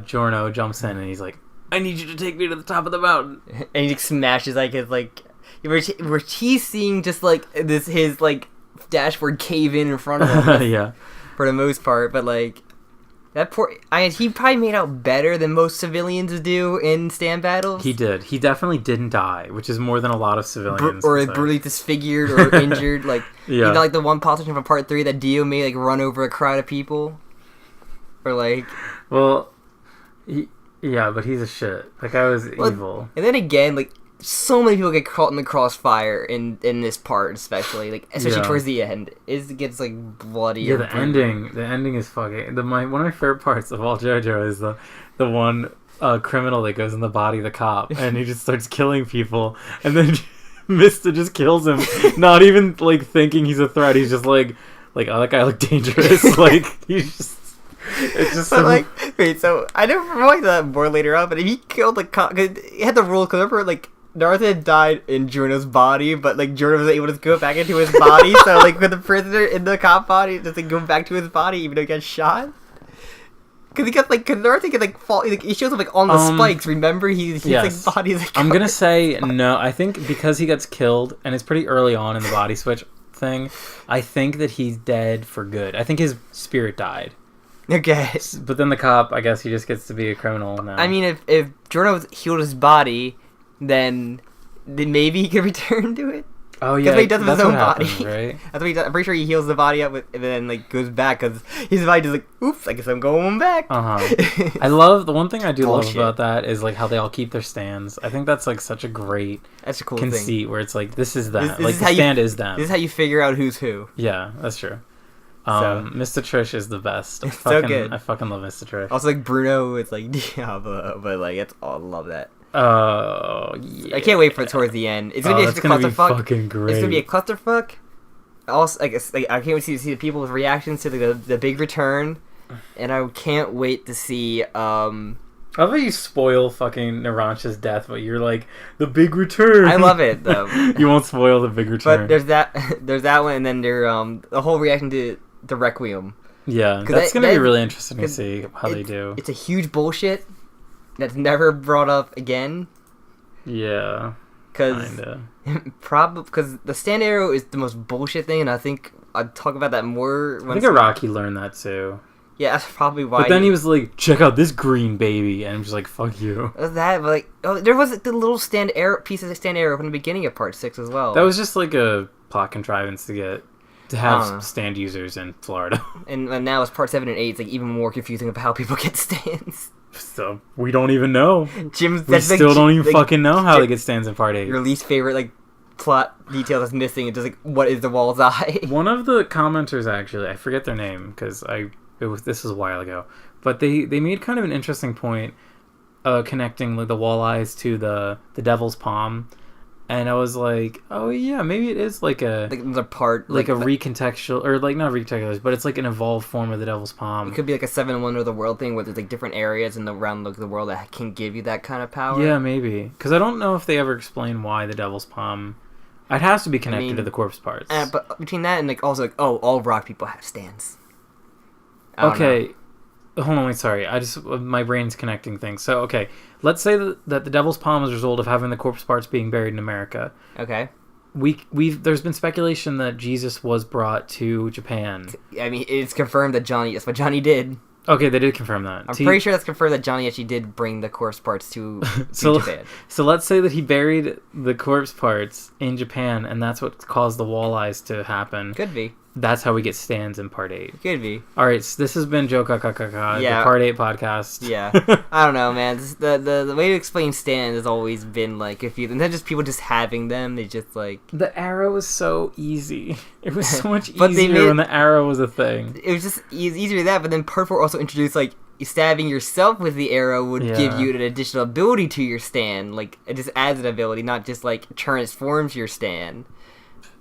Giorno jumps in and he's like, "I need you to take me to the top of the mountain," and he like, smashes like his like. Where he's seeing just like his like dashboard cave in front of him. Yeah, for the most part, but like that he probably made out better than most civilians do in stand battles. He did. He definitely didn't die, which is more than a lot of civilians. Or brutally disfigured or injured. Like, yeah. You know, like the one politician from Part 3 that Dio made like run over a crowd of people, or like. Well, yeah, but he's a shit. That guy was evil. And then again, like. So many people get caught in the crossfire in this part, especially towards the end. It gets like bloody. Yeah, the ending is fucking. One of my favorite parts of all JoJo is the one criminal that goes in the body of the cop, and he just starts killing people, and then Mista just kills him, not even like thinking he's a threat. He's just like oh, that guy looked dangerous. Like he's just. It's just but like wait, so I never realized that more later on. But if he killed the cop, he had the rule. Cause remember, like. Naruto had died in Giorno's body, but like Giorno was able to go back into his body. So like with the prisoner in the cop body, just like go back to his body even though he got shot. Cause he got like, cause Naruto could like fall. Like, he shows up like on the spikes. Remember, he's yes. like body. Like, I'm gonna say no. I think because he gets killed and it's pretty early on in the body switch thing. I think that he's dead for good. I think his spirit died. Okay. But then the cop, I guess he just gets to be a criminal now. I mean, if Giorno healed his body. Then maybe he can return to it. Oh yeah, because he does with his own happens, body. Right? That's what he does. I'm pretty sure he heals the body up, and then like goes back because his body just like, oops, I guess I'm going back. I love the one thing I do love about that is like how they all keep their stands. I think that's like such a great that's a cool conceit thing. Where it's like this is them, this like is the stand is them. This is how you figure out who's who. Yeah, that's true. So, Mr. Trish is the best. So good. I fucking love Mr. Trish. Also like Bruno, it's like Diablo, but like it's I love that. Oh yeah! I can't wait for it towards the end. It's gonna be a clusterfuck. Fucking great. It's gonna be a clusterfuck. Also, I can't wait to see the people's reactions to the big return, and I can't wait to see. I love how you spoil fucking Naranja's death, but you're like the big return. I love it though. You won't spoil the big return. But there's that one, and then the whole reaction to the Requiem. Yeah, that's gonna be really interesting to see how they do. It's a huge bullshit. That's never brought up again. Yeah, because the stand arrow is the most bullshit thing, and I think I'd talk about that more. I think Araki learned that too. Yeah, that's probably why. But then he was like, "Check out this green baby," and I'm just like, "Fuck you." That, but like, there was the little piece of the stand arrow from the beginning of Part 6 as well. That was just like a plot contrivance to have stand users in Florida. And now it's Part 7 and 8. It's like even more confusing about how people get stands. So we don't even know. We still don't even fucking know how they get stands in Part 8. Your least favorite like plot detail that's missing. It's just like, what is the wall's eye? One of the commenters, actually, I forget their name because this was a while ago, but they made kind of an interesting point, connecting like the walleyes to the devil's palm. And I was like, oh yeah, maybe it is like the part, like a recontextual, or like not recontextual, but it's like an evolved form of the Devil's Palm. It could be like a 7 Wonder of the World thing, where there's like different areas around the world that can give you that kind of power. Yeah, maybe, because I don't know if they ever explain why the Devil's Palm. It has to be connected to the corpse parts. But between that and like also like, all rock people have stands. Okay. Hold on, wait, sorry. My brain's connecting things. So, okay, let's say that the Devil's Palm is a result of having the corpse parts being buried in America. Okay. There's been speculation that Jesus was brought to Japan. I mean, it's confirmed that that's what Johnny did. Okay, they did confirm that. I'm pretty sure that's confirmed that Johnny actually did bring the corpse parts to Japan. So let's say that he buried the corpse parts in Japan, and that's what caused the walleyes to happen. Could be. that's how we get stands in part 8. Could be. All right, so this has been JOKAKAKA, the part 8 podcast. Yeah. I don't know, man. The way to explain stands has always been like confusing. Not just people just having them. They just like the arrow was so easy. It was so much easier when the arrow was a thing. It was just easier than that. But then part 4 also introduced like stabbing yourself with the arrow would give you an additional ability to your stand. Like it just adds an ability, not just like transforms your stand.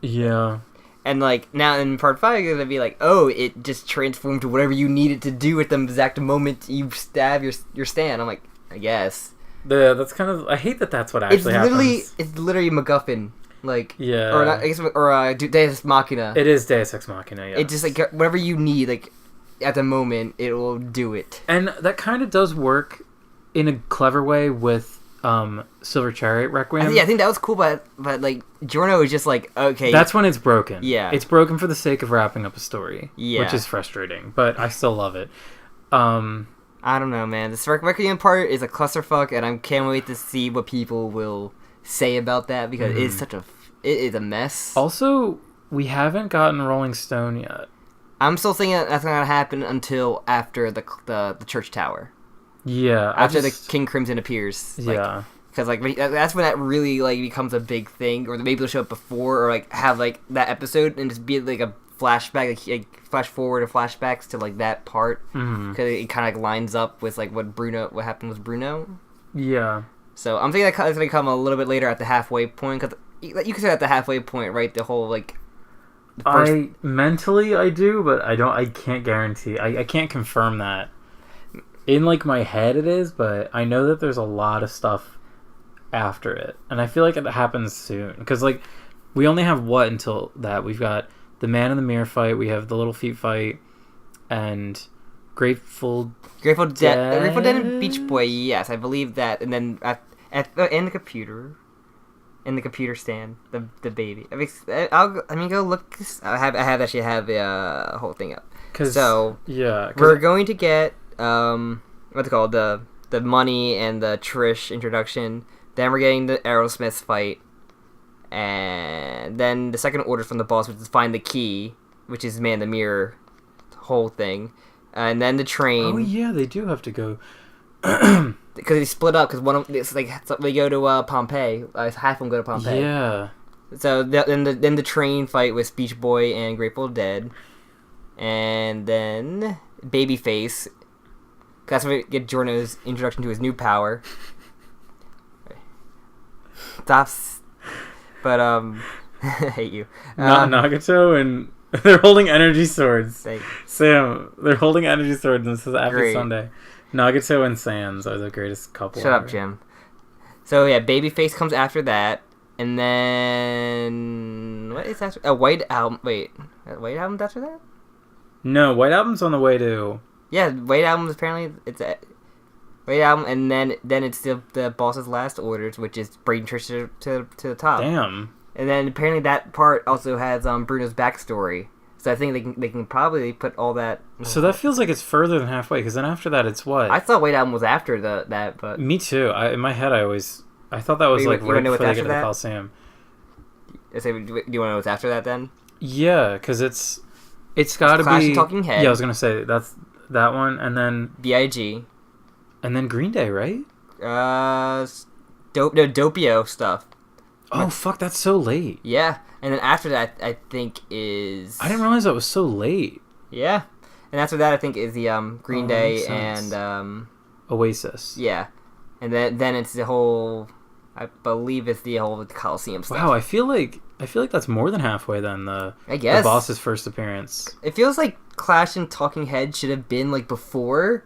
Yeah. And, like, now in part 5, it's going to be like, oh, it just transformed to whatever you need it to do at the exact moment you stab your stand. I'm like, I guess. That's kind of... I hate that that's what actually happens. It's literally MacGuffin. Like... Yeah. Or, not, I guess, or Deus Machina. It is Deus Ex Machina, yeah. It just, like, whatever you need, like, at the moment, it will do it. And that kind of does work in a clever way with... Silver Chariot Requiem. I think that was cool, but like Giorno is just like, okay, that's when it's broken. Yeah, it's broken for the sake of wrapping up a story. Yeah, which is frustrating, but I still love it. I don't know, man. This Requiem part is a clusterfuck, and I can't wait to see what people will say about that because it is a mess. Also, we haven't gotten Rolling Stone yet. I'm still thinking that's not gonna happen until after the church tower. Yeah, after the King Crimson appears. Yeah, because like that's when that really like becomes a big thing, or maybe they'll show up before, or like have like that episode and just be like a flashback, like flash forward or flashbacks to like that part because it kind of like lines up with like what happened with Bruno. Yeah. So I'm thinking that's gonna come a little bit later at the halfway point because you can say at the halfway point, right? The whole like. I mentally I do, but I can't guarantee. I can't confirm that. In, like, my head it is, but I know that there's a lot of stuff after it. And I feel like it happens soon. Because, like, we only have what until that? We've got the Man in the Mirror fight, we have the Little Feet fight, and Grateful Dead and Beach Boy, yes, I believe that. And then in the computer stand, the baby. Go look. I have the whole thing up. So, yeah. We're going to get... what's it called, the money and the Trish introduction. Then we're getting the Aerosmith fight, and then the second order from the boss, which is find the key, which is Man in the Mirror, whole thing, and then the train. Oh yeah, they do have to go because they split up. Because one of it's like they go to Pompeii. Half of them go to Pompeii. Yeah. So then the train fight with Beach Boy and Grateful Dead, and then Babyface. That's when we get Giorno's introduction to his new power. Stops. But, I hate you. Nagato and... They're holding energy swords. Like, Sam, they're holding energy swords, and this is after great. Sunday. Nagato and Sans are the greatest couple Shut ever. up, Jim. So, yeah, Babyface comes after that. And then... What is that? White Album... Wait. White Album's after that? No, White Album's on the way to... Yeah, White Album apparently it's a White Album, and then it's the boss's last orders, which is bring Trish to the top. Damn. And then apparently that part also has Bruno's backstory, so I think they can probably put all that. So that feels like it's further than halfway, because then after that it's what? I thought White Album was after that, but me too. In my head I thought that was right before they get to the Coliseum. Do you want to know what's after that then? Yeah, because it's got to be Clash of Talking Head. Yeah, I was gonna say that's. That one, and then... B.I.G. And then Green Day, right? Doppio stuff. Oh, fuck, that's so late. Yeah, and then after that, I think is... I didn't realize that was so late. Yeah, and after that, I think is the Green Day and... Oasis. Yeah, and then it's the whole... I believe it's the whole Coliseum stuff. Wow, I feel like that's more than halfway then, I guess. The boss's first appearance. It feels like Clash and Talking Head should have been like before,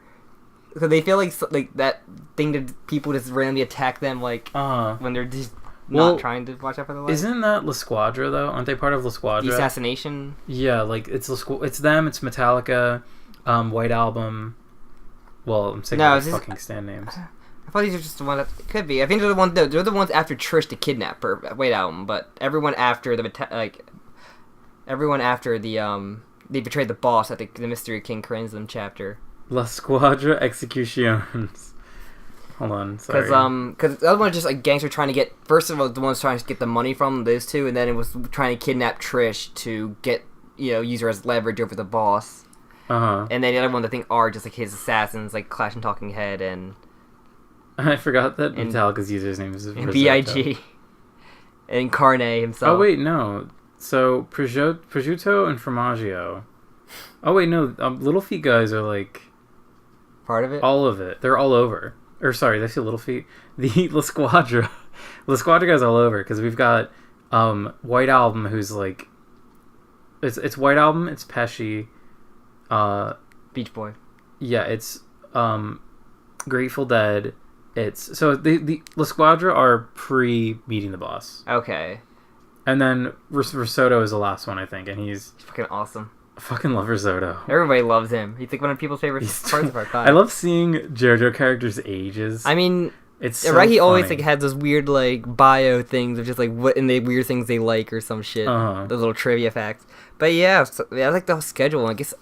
because they feel like that thing that people just randomly attack them like when they're just not trying to watch out for their life. Isn't that La Squadra though? Aren't they part of La Squadra? The Assassination. Yeah, like it's them. It's Metallica, White Album. Well, I'm saying fucking stand names. I thought these are just the ones that could be. I think they're the ones after Trish to kidnap her. White Album, but everyone after they betrayed the boss at the Mystery King Crimson chapter. La Squadra Executions. Hold on, sorry. Because the other one is just like gangster trying to get. First of all, the ones trying to get the money from those two, and then it was trying to kidnap Trish to get use her as leverage over the boss. Uh-huh. And then the other ones I think are just like his assassins, like Clash and Talking Head and I forgot that Metallica's user's name is and B.I.G. and Carne himself. Oh wait, no. So prosciutto and formaggio. Oh wait, no. Little Feet guys are like part of it. All of it. They're all over. Or sorry, did I say Little Feet? The La Squadra. La Squadra guys all over because we've got White Album, who's like it's White Album. It's Pesci. Beach Boy. Yeah, it's Grateful Dead. It's so the La Squadra are pre-meeting the boss. Okay. And then Risotto is the last one, I think, and he's fucking awesome. I fucking love Risotto. Everybody loves him. He's like one of people's favorite parts of our time. I love seeing JoJo characters' ages. I mean, it's so right. He funny. always like had those weird like bio things of just like what and the weird things they like or some shit. Those little trivia facts. But yeah, I like the whole schedule. I guess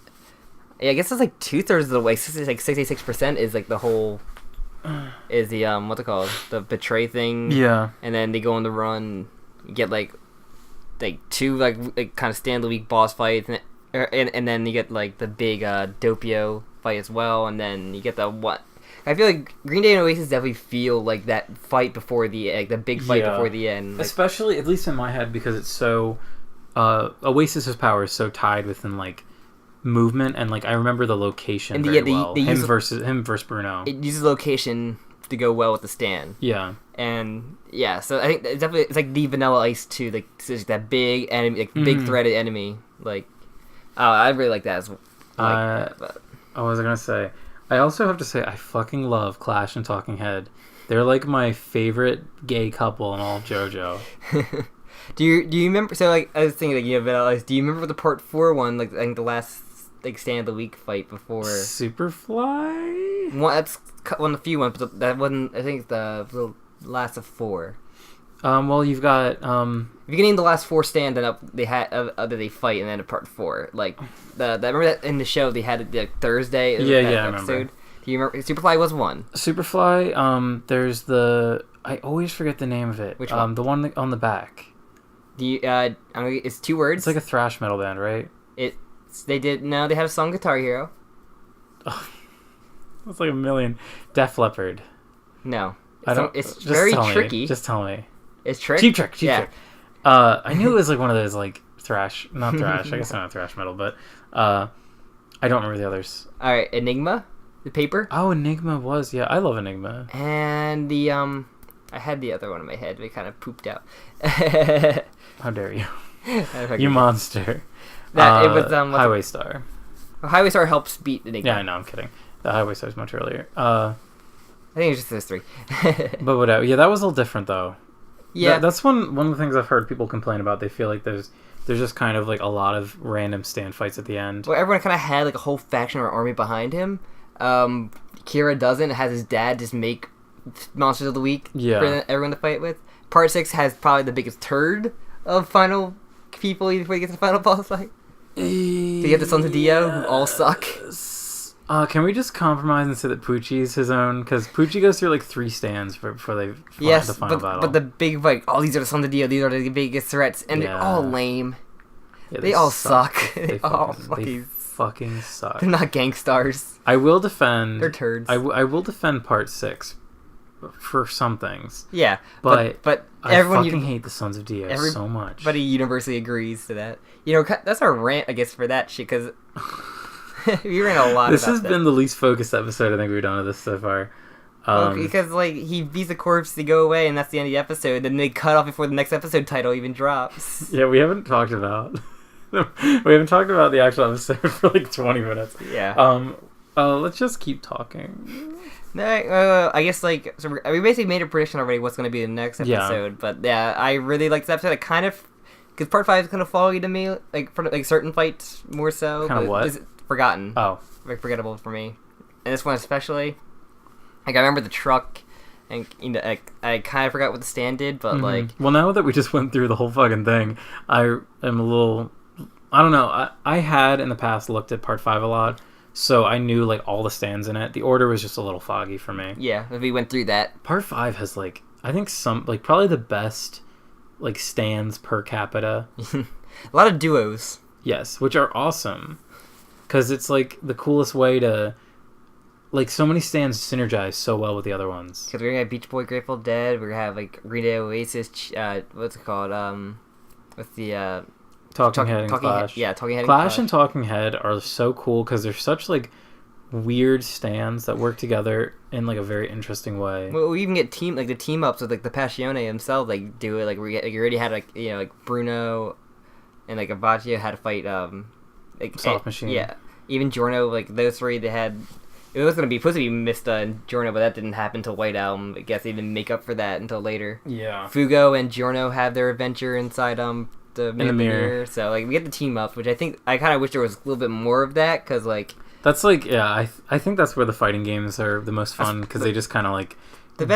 it's like 2/3 of the way. Like 66% is like the whole. Is the what's it called? The betray thing. Yeah. And then they go on the run. You get like two like kind of stand the week boss fights, and then you get like the big Doppio fight as well, and then you get the what. I feel like Green Day and Oasis definitely feel like that fight before the big fight before the end. Like, especially, at least in my head, because it's so Oasis's power is so tied within like movement, and like I remember the location and very well. Him versus Bruno. It uses location to go well with the stand. Yeah. And yeah, so I think it's like the Vanilla Ice 2, like it's that big enemy, like big threaded enemy. Like, I really like that as well. What was I gonna say? I also have to say I fucking love Clash and Talking Head. They're like my favorite gay couple in all of JoJo. Do you remember? So like I was thinking like Vanilla Ice. Do you remember the Part 4 one? Like I think the last like stand of the week fight before Superfly. Well, that's one of the few ones, but that wasn't. I think the last of 4. Well, you've got If you can name the last 4 stand and up they had that they fight and then a Part 4. Like remember that in the show they had the Thursday. Yeah, that I remember. Do you remember? Superfly was one. Superfly. There's I always forget the name of it. Which one? The one on the back. It's 2 words. It's like a thrash metal band, right? They had a song Guitar Hero. Oh, that's like a million. Def Leppard. No. It's just very tricky. Just tell me. It's trick? Cheap Trick. I knew it was like one of those like not thrash. I guess not thrash metal, but I don't remember the others. All right, Enigma, the paper. Oh, Enigma was I love Enigma. And the I had the other one in my head. We kind of pooped out. How dare you? You monster. It was Highway Star. Highway Star helps beat Enigma. Yeah, I know. I'm kidding. The Highway Star is much earlier. I think it's just those 3. But whatever. Yeah, that was a little different though. Yeah, that's one of the things I've heard people complain about. They feel like there's just kind of like a lot of random stand fights at the end. Well, everyone kind of had like a whole faction or army behind him. Kira doesn't. Has his dad just make monsters of the week for everyone to fight with. Part 6 has probably the biggest turd of final people before he gets to the final boss fight. So you have the Sons of Dio who all suck. Can we just compromise and say that Poochie's his own? Because Poochie goes through like 3 stands before they fight the final battle. But the big fight, these are the Sons of Dio, these are the biggest threats, and they're all lame. Yeah, they all suck. They fucking suck. They're not gangstars. I will defend... They're turds. I will defend Part 6 for some things. Yeah, but everyone I fucking hate the Sons of Dio so much. Everybody universally agrees to that. That's our rant, I guess, for that shit, because... we ran a lot. This has been the least focused episode I think we've done of this so far. Because like he beats the corpse to go away, and that's the end of the episode. Then they cut off before the next episode title even drops. Yeah, we haven't talked about the actual episode for like 20 minutes. Yeah. Let's just keep talking. No, I guess like so we basically made a prediction already what's going to be the next episode. Yeah. But yeah, I really like this episode. I kind of because Part 5 is kind of foggy to me, like for like certain fights more so. Kind of what? Forgotten. Oh. Like forgettable for me. And this one especially. Like I remember the truck and I kind of forgot what the stand did, but like well, now that we just went through the whole fucking thing, I am a little I don't know. I had in the past looked at Part 5 a lot, so I knew like all the stands in it. The order was just a little foggy for me. Yeah, we went through that. Part 5 has like I think some like probably the best like stands per capita. A lot of duos. Yes, which are awesome. Because it's, like, the coolest way to... Like, so many stands synergize so well with the other ones. Because we're going to have Beach Boy, Grateful Dead. We're going to have, like, Green Day, Oasis, what's it called? With the... Talking Head and Clash. Talking Head and Clash and Talking Head are so cool because they're such, like, weird stands that work together in, like, a very interesting way. Well, we even get the team ups with, like, the Passione himself, like, do it. Like, you already had, like, you know, like, Bruno and, like, Avaccio had to fight, like... Soft Machine. Yeah. Even Giorno, like, those three, they had... It was supposed to be Mista and Giorno, but that didn't happen until White Album. I guess they didn't make up for that until later. Yeah. Fugo and Giorno have their adventure inside the mirror. So, like, we get the team up, which I kind of wish there was a little bit more of that, because, like... That's, like, yeah, I think that's where the fighting games are the most fun, because they just kind of, like,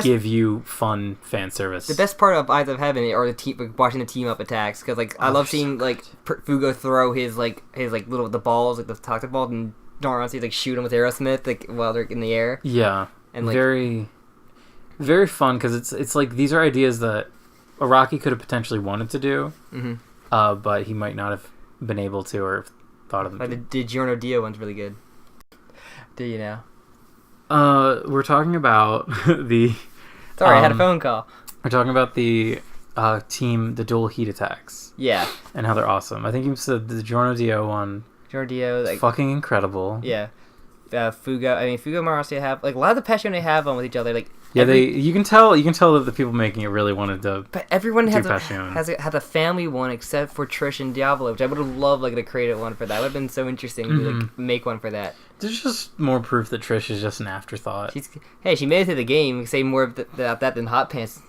give you fun fan service. The best part of Eyes of Heaven are watching the team up attacks, because, like, I love seeing, like, Fugo throw his little, the balls, like, the toxic balls, and Darcy, like, shoot them with Aerosmith, like, while they're in the air. Yeah. And, like, very, very fun, because it's, like, these are ideas that Araki could have potentially wanted to do, but he might not have been able to or thought of them. But the Giorno Dio one's really good. Do you know? We're talking about the... Sorry, I had a phone call. We're talking about the the dual heat attacks. Yeah. And how they're awesome. I think you said the Giorno Dio one. Giorno Dio, like... fucking incredible. Yeah. Fugo and Marassi have... Like, a lot of the Passione have on with each other, like... Yeah, you can tell that the people making it really wanted to. But everyone had a family one except for Trish and Diavolo, which I would have loved to create one for that. It would have been so interesting to like make one for that. There's just more proof that Trish is just an afterthought. She made it to the game. Say more about that than Hot Pants.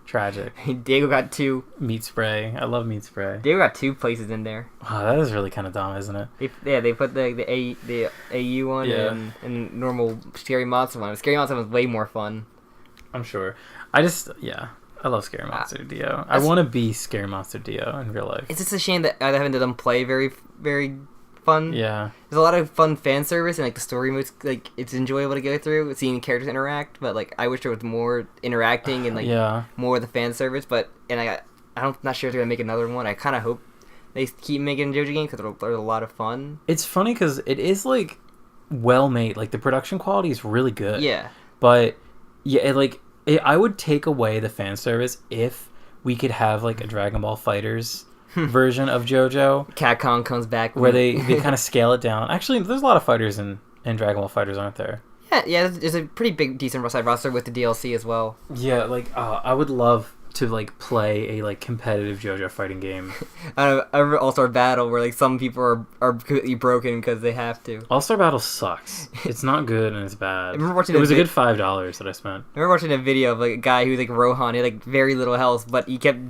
Tragic. Diego got 2. Meat spray. I love meat spray. Diego got 2 places in there. Wow, that is really kind of dumb, isn't it? They put the AU one and normal Scary Monster one. Scary Monster was way more fun. I'm sure. I love Scary Monster Dio. I want to be Scary Monster Dio in real life. It's just a shame that I haven't done them play very, very fun. Yeah. There's a lot of fun fan service and, like, the story modes, like, it's enjoyable to go through, seeing characters interact, but, like, I wish there was more interacting and, like, more of the fan service, I'm not sure if they're going to make another one. I kind of hope they keep making JoJo games because they're a lot of fun. It's funny because it is, like, well made. Like, the production quality is really good. Yeah. But, yeah, I would take away the fan service if we could have, like, a Dragon Ball FighterZ version of JoJo. Capcom comes back. Where they kind of scale it down. Actually, there's a lot of fighters in Dragon Ball FighterZ, aren't there? Yeah, there's a pretty big, decent roster with the DLC as well. Yeah, like, I would love to, like, play a, like, competitive JoJo fighting game. I remember All-Star Battle where, like, some people are completely broken because they have to. All-Star Battle sucks. It's not good and it's bad. I remember watching it was a good $5 that I spent. I remember watching a video of, like, a guy who was, like, Rohan. He had, like, very little health, but he kept...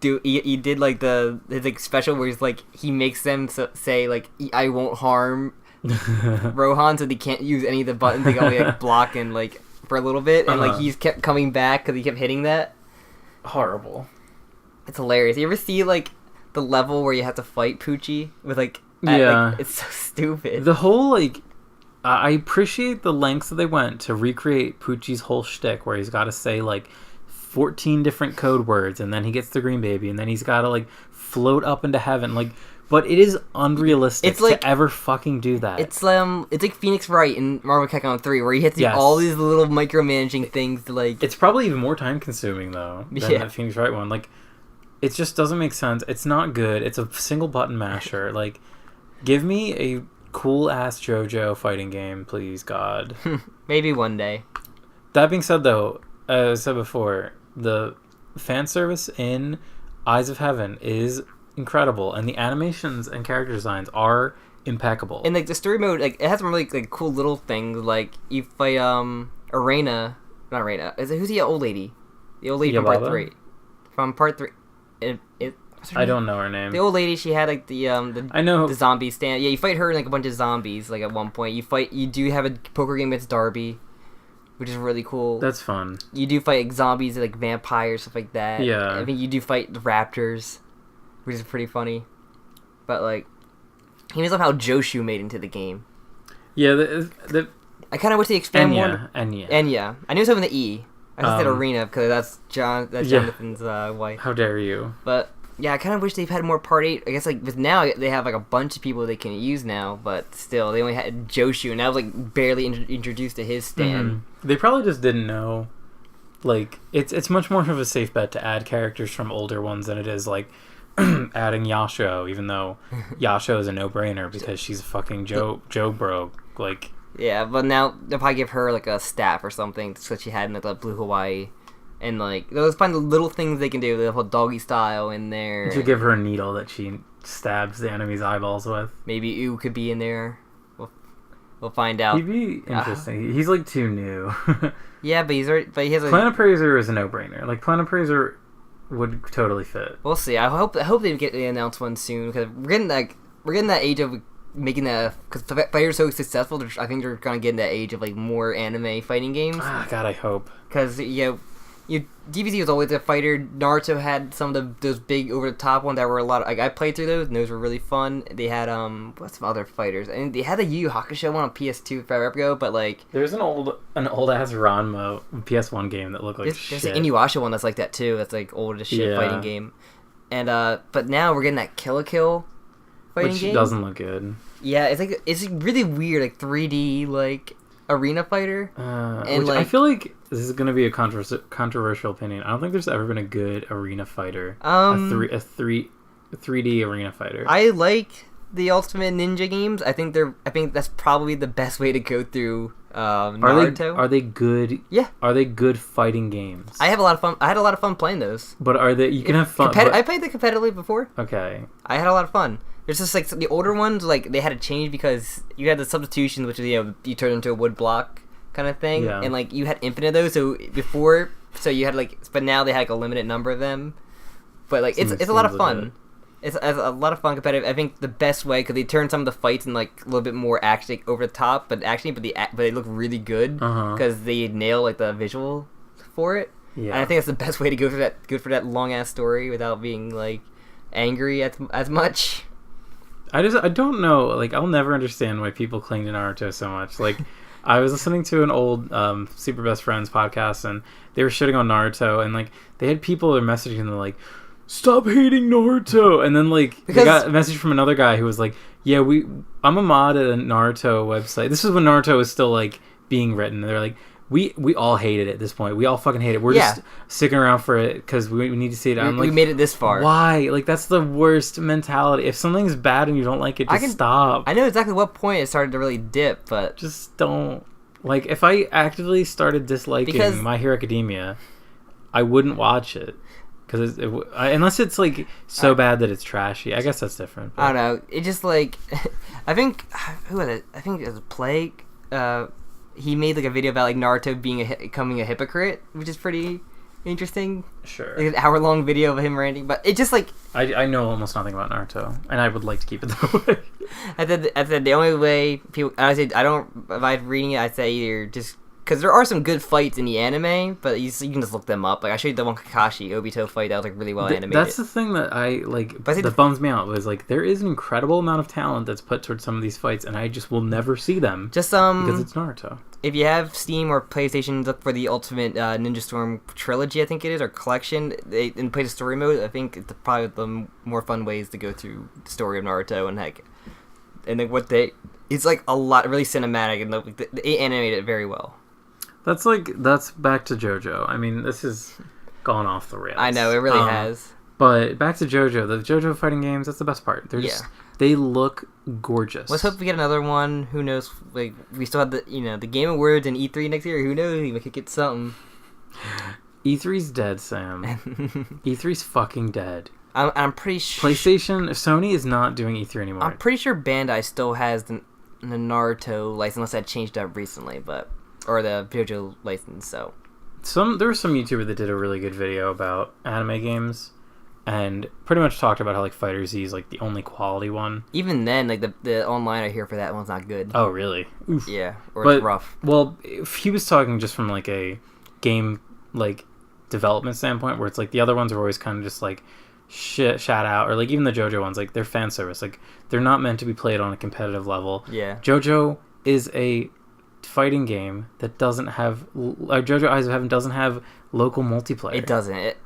He did like his like special where he's like he makes them say like I won't harm Rohan, so they can't use any of the buttons. They can only like block and like for a little bit, and like he's kept coming back because he kept hitting that. Horrible. It's hilarious. You ever see like the level where you have to fight Poochie with like it's so stupid. The whole like I appreciate the lengths that they went to recreate Poochie's whole shtick where he's got to say like 14 different code words, and then he gets the green baby, and then he's got to like float up into heaven, like. But it is unrealistic to ever fucking do that. It's like Phoenix Wright in Marvel Capcom 3, where he has to do all these little micromanaging things to like. It's probably even more time consuming though than that Phoenix Wright one. Like, it just doesn't make sense. It's not good. It's a single button masher. Like, give me a cool ass JoJo fighting game, please, God. Maybe one day. That being said, though, as I said before, the fan service in Eyes of Heaven is incredible, and the animations and character designs are impeccable. And like the story mode, like it has some really like cool little things. Like you fight Arena, not Arena. Who's the old lady? The old lady from part 3. From part 3. I don't know her name. The old lady, she had like the zombie stand. Yeah, you fight her and like a bunch of zombies. Like at one point, you do have a poker game against Darby, which is really cool. That's fun. You do fight like zombies, like vampires, stuff like that. Yeah. I mean, you do fight the raptors, which is pretty funny. But like, he knows how Joshu made into the game. Yeah, I kind of wish they expand more. Enya. I knew it was with the E. I just said Arena because that's Jonathan's wife. How dare you? But Yeah, I kind of wish they've had more Part 8. I guess, like, with now, they have, like, a bunch of people they can use now, but still, they only had Jojo, and I was, like, barely introduced to his stand. Mm-hmm. They probably just didn't know. Like, it's much more of a safe bet to add characters from older ones than it is, like, adding Yasho, even though Yasho is a no-brainer because she's a fucking Joe bro. Like... Yeah, but now they'll probably give her, like, a staff or something, that's what she had in, like, the Blue Hawaii. And, like, they'll find the little things they can do. They'll put doggy style in there. You should give her a needle that she stabs the enemy's eyeballs with. Maybe Ooh could be in there. We'll find out. He'd be interesting. He's, like, too new. Yeah, but he has a... Planet Praiser is a no-brainer. Like, Planet Praiser would totally fit. We'll see. I hope they get the announced one soon, because we're getting that age of making that, because Fighter's so successful, I think they're gonna get in that age of, like, more anime fighting games. Ah, God, I hope. Because, DBZ was always a fighter. Naruto had some of those big over-the-top ones that were a lot of, like, I played through those, and those were really fun. They had, what's some other fighters? And they had the Yu Yu Hakusho one on PS2 forever ago, but, like... There's an old-ass Ranma PS1 game that looked like shit. There's an Inuyasha one that's like that, too. That's, like, old as shit fighting game. And, but now we're getting that Kill la Kill fighting game. Which doesn't look good. Yeah, it's really weird, like, 3D, like... arena fighter, and like, I feel like this is gonna be a controversial opinion. I don't think there's ever been a good arena fighter, a 3D arena fighter. I like the Ultimate Ninja games. I think that's probably the best way to go through Naruto. Are they good? Yeah. Are they good fighting games? I have a lot of fun. I had a lot of fun playing those. But are they? You can have fun. I played them competitively before. Okay. I had a lot of fun. There's just, like, the older ones, like, they had to change because you had the substitutions, which is, you turn into a wood block kind of thing. Yeah. And, like, you had infinite of those, so you had, like, but now they had, like, a limited number of them. But, like, it's a lot of fun. It's a lot of fun competitive. I think the best way, because they turn some of the fights in, like, a little bit more action, like, over the top, but they look really good because they nail, like, the visual for it. Yeah. And I think that's the best way to go for that long ass story without being, like, angry as much. I don't know. Like, I'll never understand why people cling to Naruto so much. Like, I was listening to an old Super Best Friends podcast, and they were shitting on Naruto, and, like, they had people that were messaging them, like, stop hating Naruto! And then, like, they got a message from another guy who was like, yeah, I'm a mod at a Naruto website. This is when Naruto was still, like, being written. They're like, we all hate it at this point. We all fucking hate it. We're just sticking around for it because we need to see it. I'm like, we made it this far. Why? Like, that's the worst mentality. If something's bad and you don't like it, stop. I know exactly what point it started to really dip, but... Just don't... Like, if I actively started disliking My Hero Academia, I wouldn't watch it. Because unless it's, like, so bad that it's trashy. I guess that's different. But. I don't know. It just, like... I think... Who was it? I think it was Plague. He made, like, a video about, like, Naruto becoming a hypocrite, which is pretty interesting. Sure. Like, an hour-long video of him ranting, but it just, like... I know almost nothing about Naruto, and I would like to keep it that way. I said the only way people... I said, if I'm reading it, I'd say either just... Because there are some good fights in the anime, but you can just look them up. Like, I showed you the one Kakashi Obito fight that was, like, really well animated. That's the thing that that bums me out, was, like, there is an incredible amount of talent that's put towards some of these fights, and I just will never see them. Just, because it's Naruto. If you have Steam or PlayStation, look for the Ultimate Ninja Storm Trilogy, I think it is, or Collection, and play the story mode. I think it's probably the more fun ways to go through the story of Naruto, and then it's, like, a lot, really cinematic, and they animate it very well. That's back to JoJo. I mean, this has gone off the rails. I know, it really has. But back to JoJo. The JoJo fighting games, that's the best part. They look gorgeous. Let's hope we get another one. Who knows? Like, we still have the Game Awards and E3 next year. Who knows? We could get something. E3's dead, Sam. E3's fucking dead. I'm pretty sure... Sony is not doing E3 anymore. I'm pretty sure Bandai still has the Naruto license, unless that changed up recently, or the JoJo license, so... There was some YouTuber that did a really good video about anime games, and pretty much talked about how, like, Fighter Z is, like, the only quality one. Even then, like, the online I hear for that one's not good. Oh, really? Oof. Yeah, it's rough. Well, if he was talking just from, like, a game, like, development standpoint, where it's, like, the other ones are always kind of just, like, shout out, or, like, even the JoJo ones, like, they're fan service. Like, they're not meant to be played on a competitive level. Yeah. JoJo is a fighting game that doesn't have JoJo Eyes of Heaven doesn't have local multiplayer. It doesn't.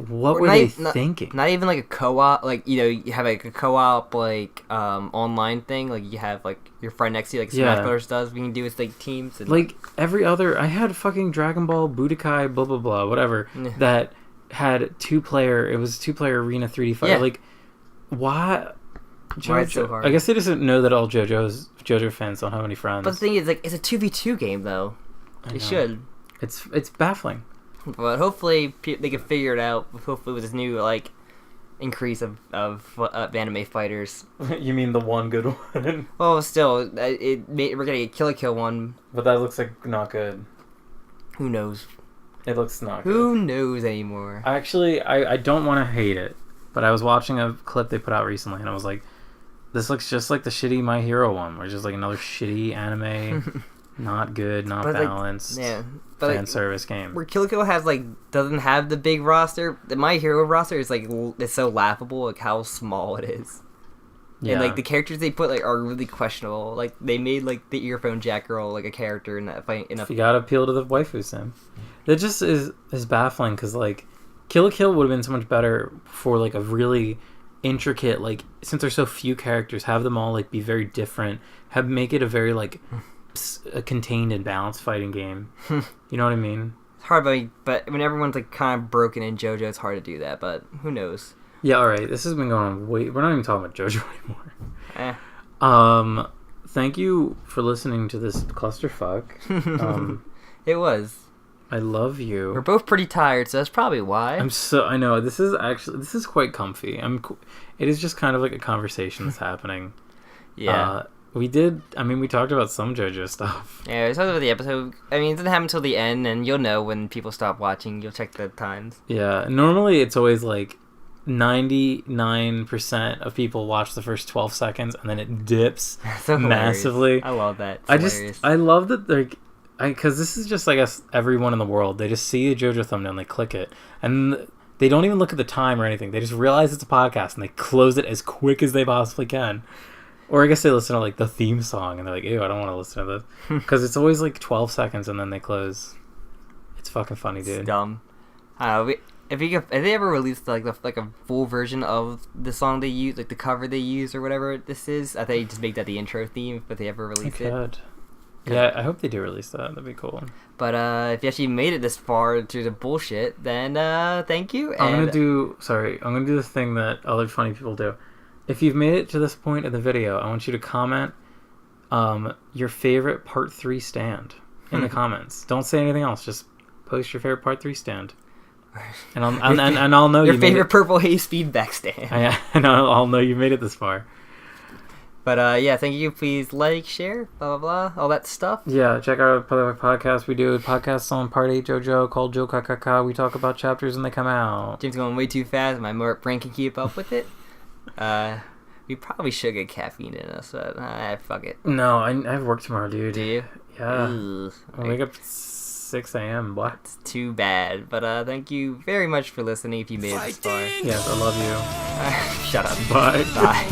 What were they thinking? Not even like a co-op. Like, you know, you have like a co-op like online thing. Like you have like your friend next to you, like Smash Brothers does. We can do with like teams. And, like every other, I had fucking Dragon Ball Budokai blah blah blah whatever that had 2-player. It was 2-player arena 3D fighter. Yeah. Like why? Why it's so hard? I guess they just know that all JoJo fans don't have any friends. But the thing is, like, it's a 2v2 game though. They should. It's baffling. But hopefully they can figure it out. Hopefully with this new like increase of anime fighters. You mean the one good one? Well, still, we're getting a Kill la Kill one. But that looks like not good. Who knows? It looks not good. Who knows anymore? Actually, I don't want to hate it, but I was watching a clip they put out recently, and I was like, this looks just like the shitty My Hero one, where it's just like another shitty anime, not good, not balanced, fan service game. Where Kill la Kill has doesn't have the big roster. The My Hero roster is it's so laughable, like how small it is. Yeah. And the characters they put are really questionable. Like they made the earphone jack girl a character in that fight. You gotta appeal to the waifu sim. It just is baffling because Kill la Kill would have been so much better for a really intricate since there's so few characters, have them all be very different, make it a very a contained and balanced fighting game. You know what I mean? It's hard, but when everyone's kind of broken in JoJo, it's hard to do that. But who knows? Yeah, all right. This has been going on. We're not even talking about JoJo anymore. Thank you for listening to this clusterfuck. It was. I love you. We're both pretty tired, so that's probably why. I know this is quite comfy. It is just kind of like a conversation that's happening. Yeah. We talked about some JoJo stuff. Yeah, we talked about the episode. I mean, it didn't happen until the end, and you'll know when people stop watching. You'll check the times. Yeah, normally it's always 99% of people watch the first 12 seconds, and then it dips so massively. I love that. I love that because this is just, I guess, everyone in the world. They just see a JoJo thumbnail and they click it. And they don't even look at the time or anything. They just realize it's a podcast and they close it as quick as they possibly can. Or I guess they listen to, the theme song and they're like, ew, I don't want to listen to this. Because it's always, 12 seconds and then they close. It's fucking funny, dude. It's dumb. If they ever released, a full version of the song they use, the cover they use or whatever this is, I think just make that the intro theme if they ever release it. Yeah, I hope they do release that. That'd be cool. But if you actually made it this far through the bullshit, then thank you. I'm gonna do the thing that other funny people do. If you've made it to this point in the video, I want you to comment your favorite Part 3 stand in the comments. Don't say anything else. Just post your favorite Part 3 stand. And I'll know your favorite purple haze feedback stand. And I'll know you made it this far. But yeah, thank you. Please share, blah blah blah, all that stuff. Yeah, check out our podcast. We do podcasts on Part 8 JoJo called JOKAKAKA. We talk about chapters and they come out. Jim's going way too fast. My brain can keep up with it. We probably should get caffeine in us, but fuck it. No, I have work tomorrow, dude. Do you? Yeah. I wake up 6 a.m. What? It's too bad. But thank you very much for listening if you made it this far. Yes, I love you. Shut up. Bye. Bye.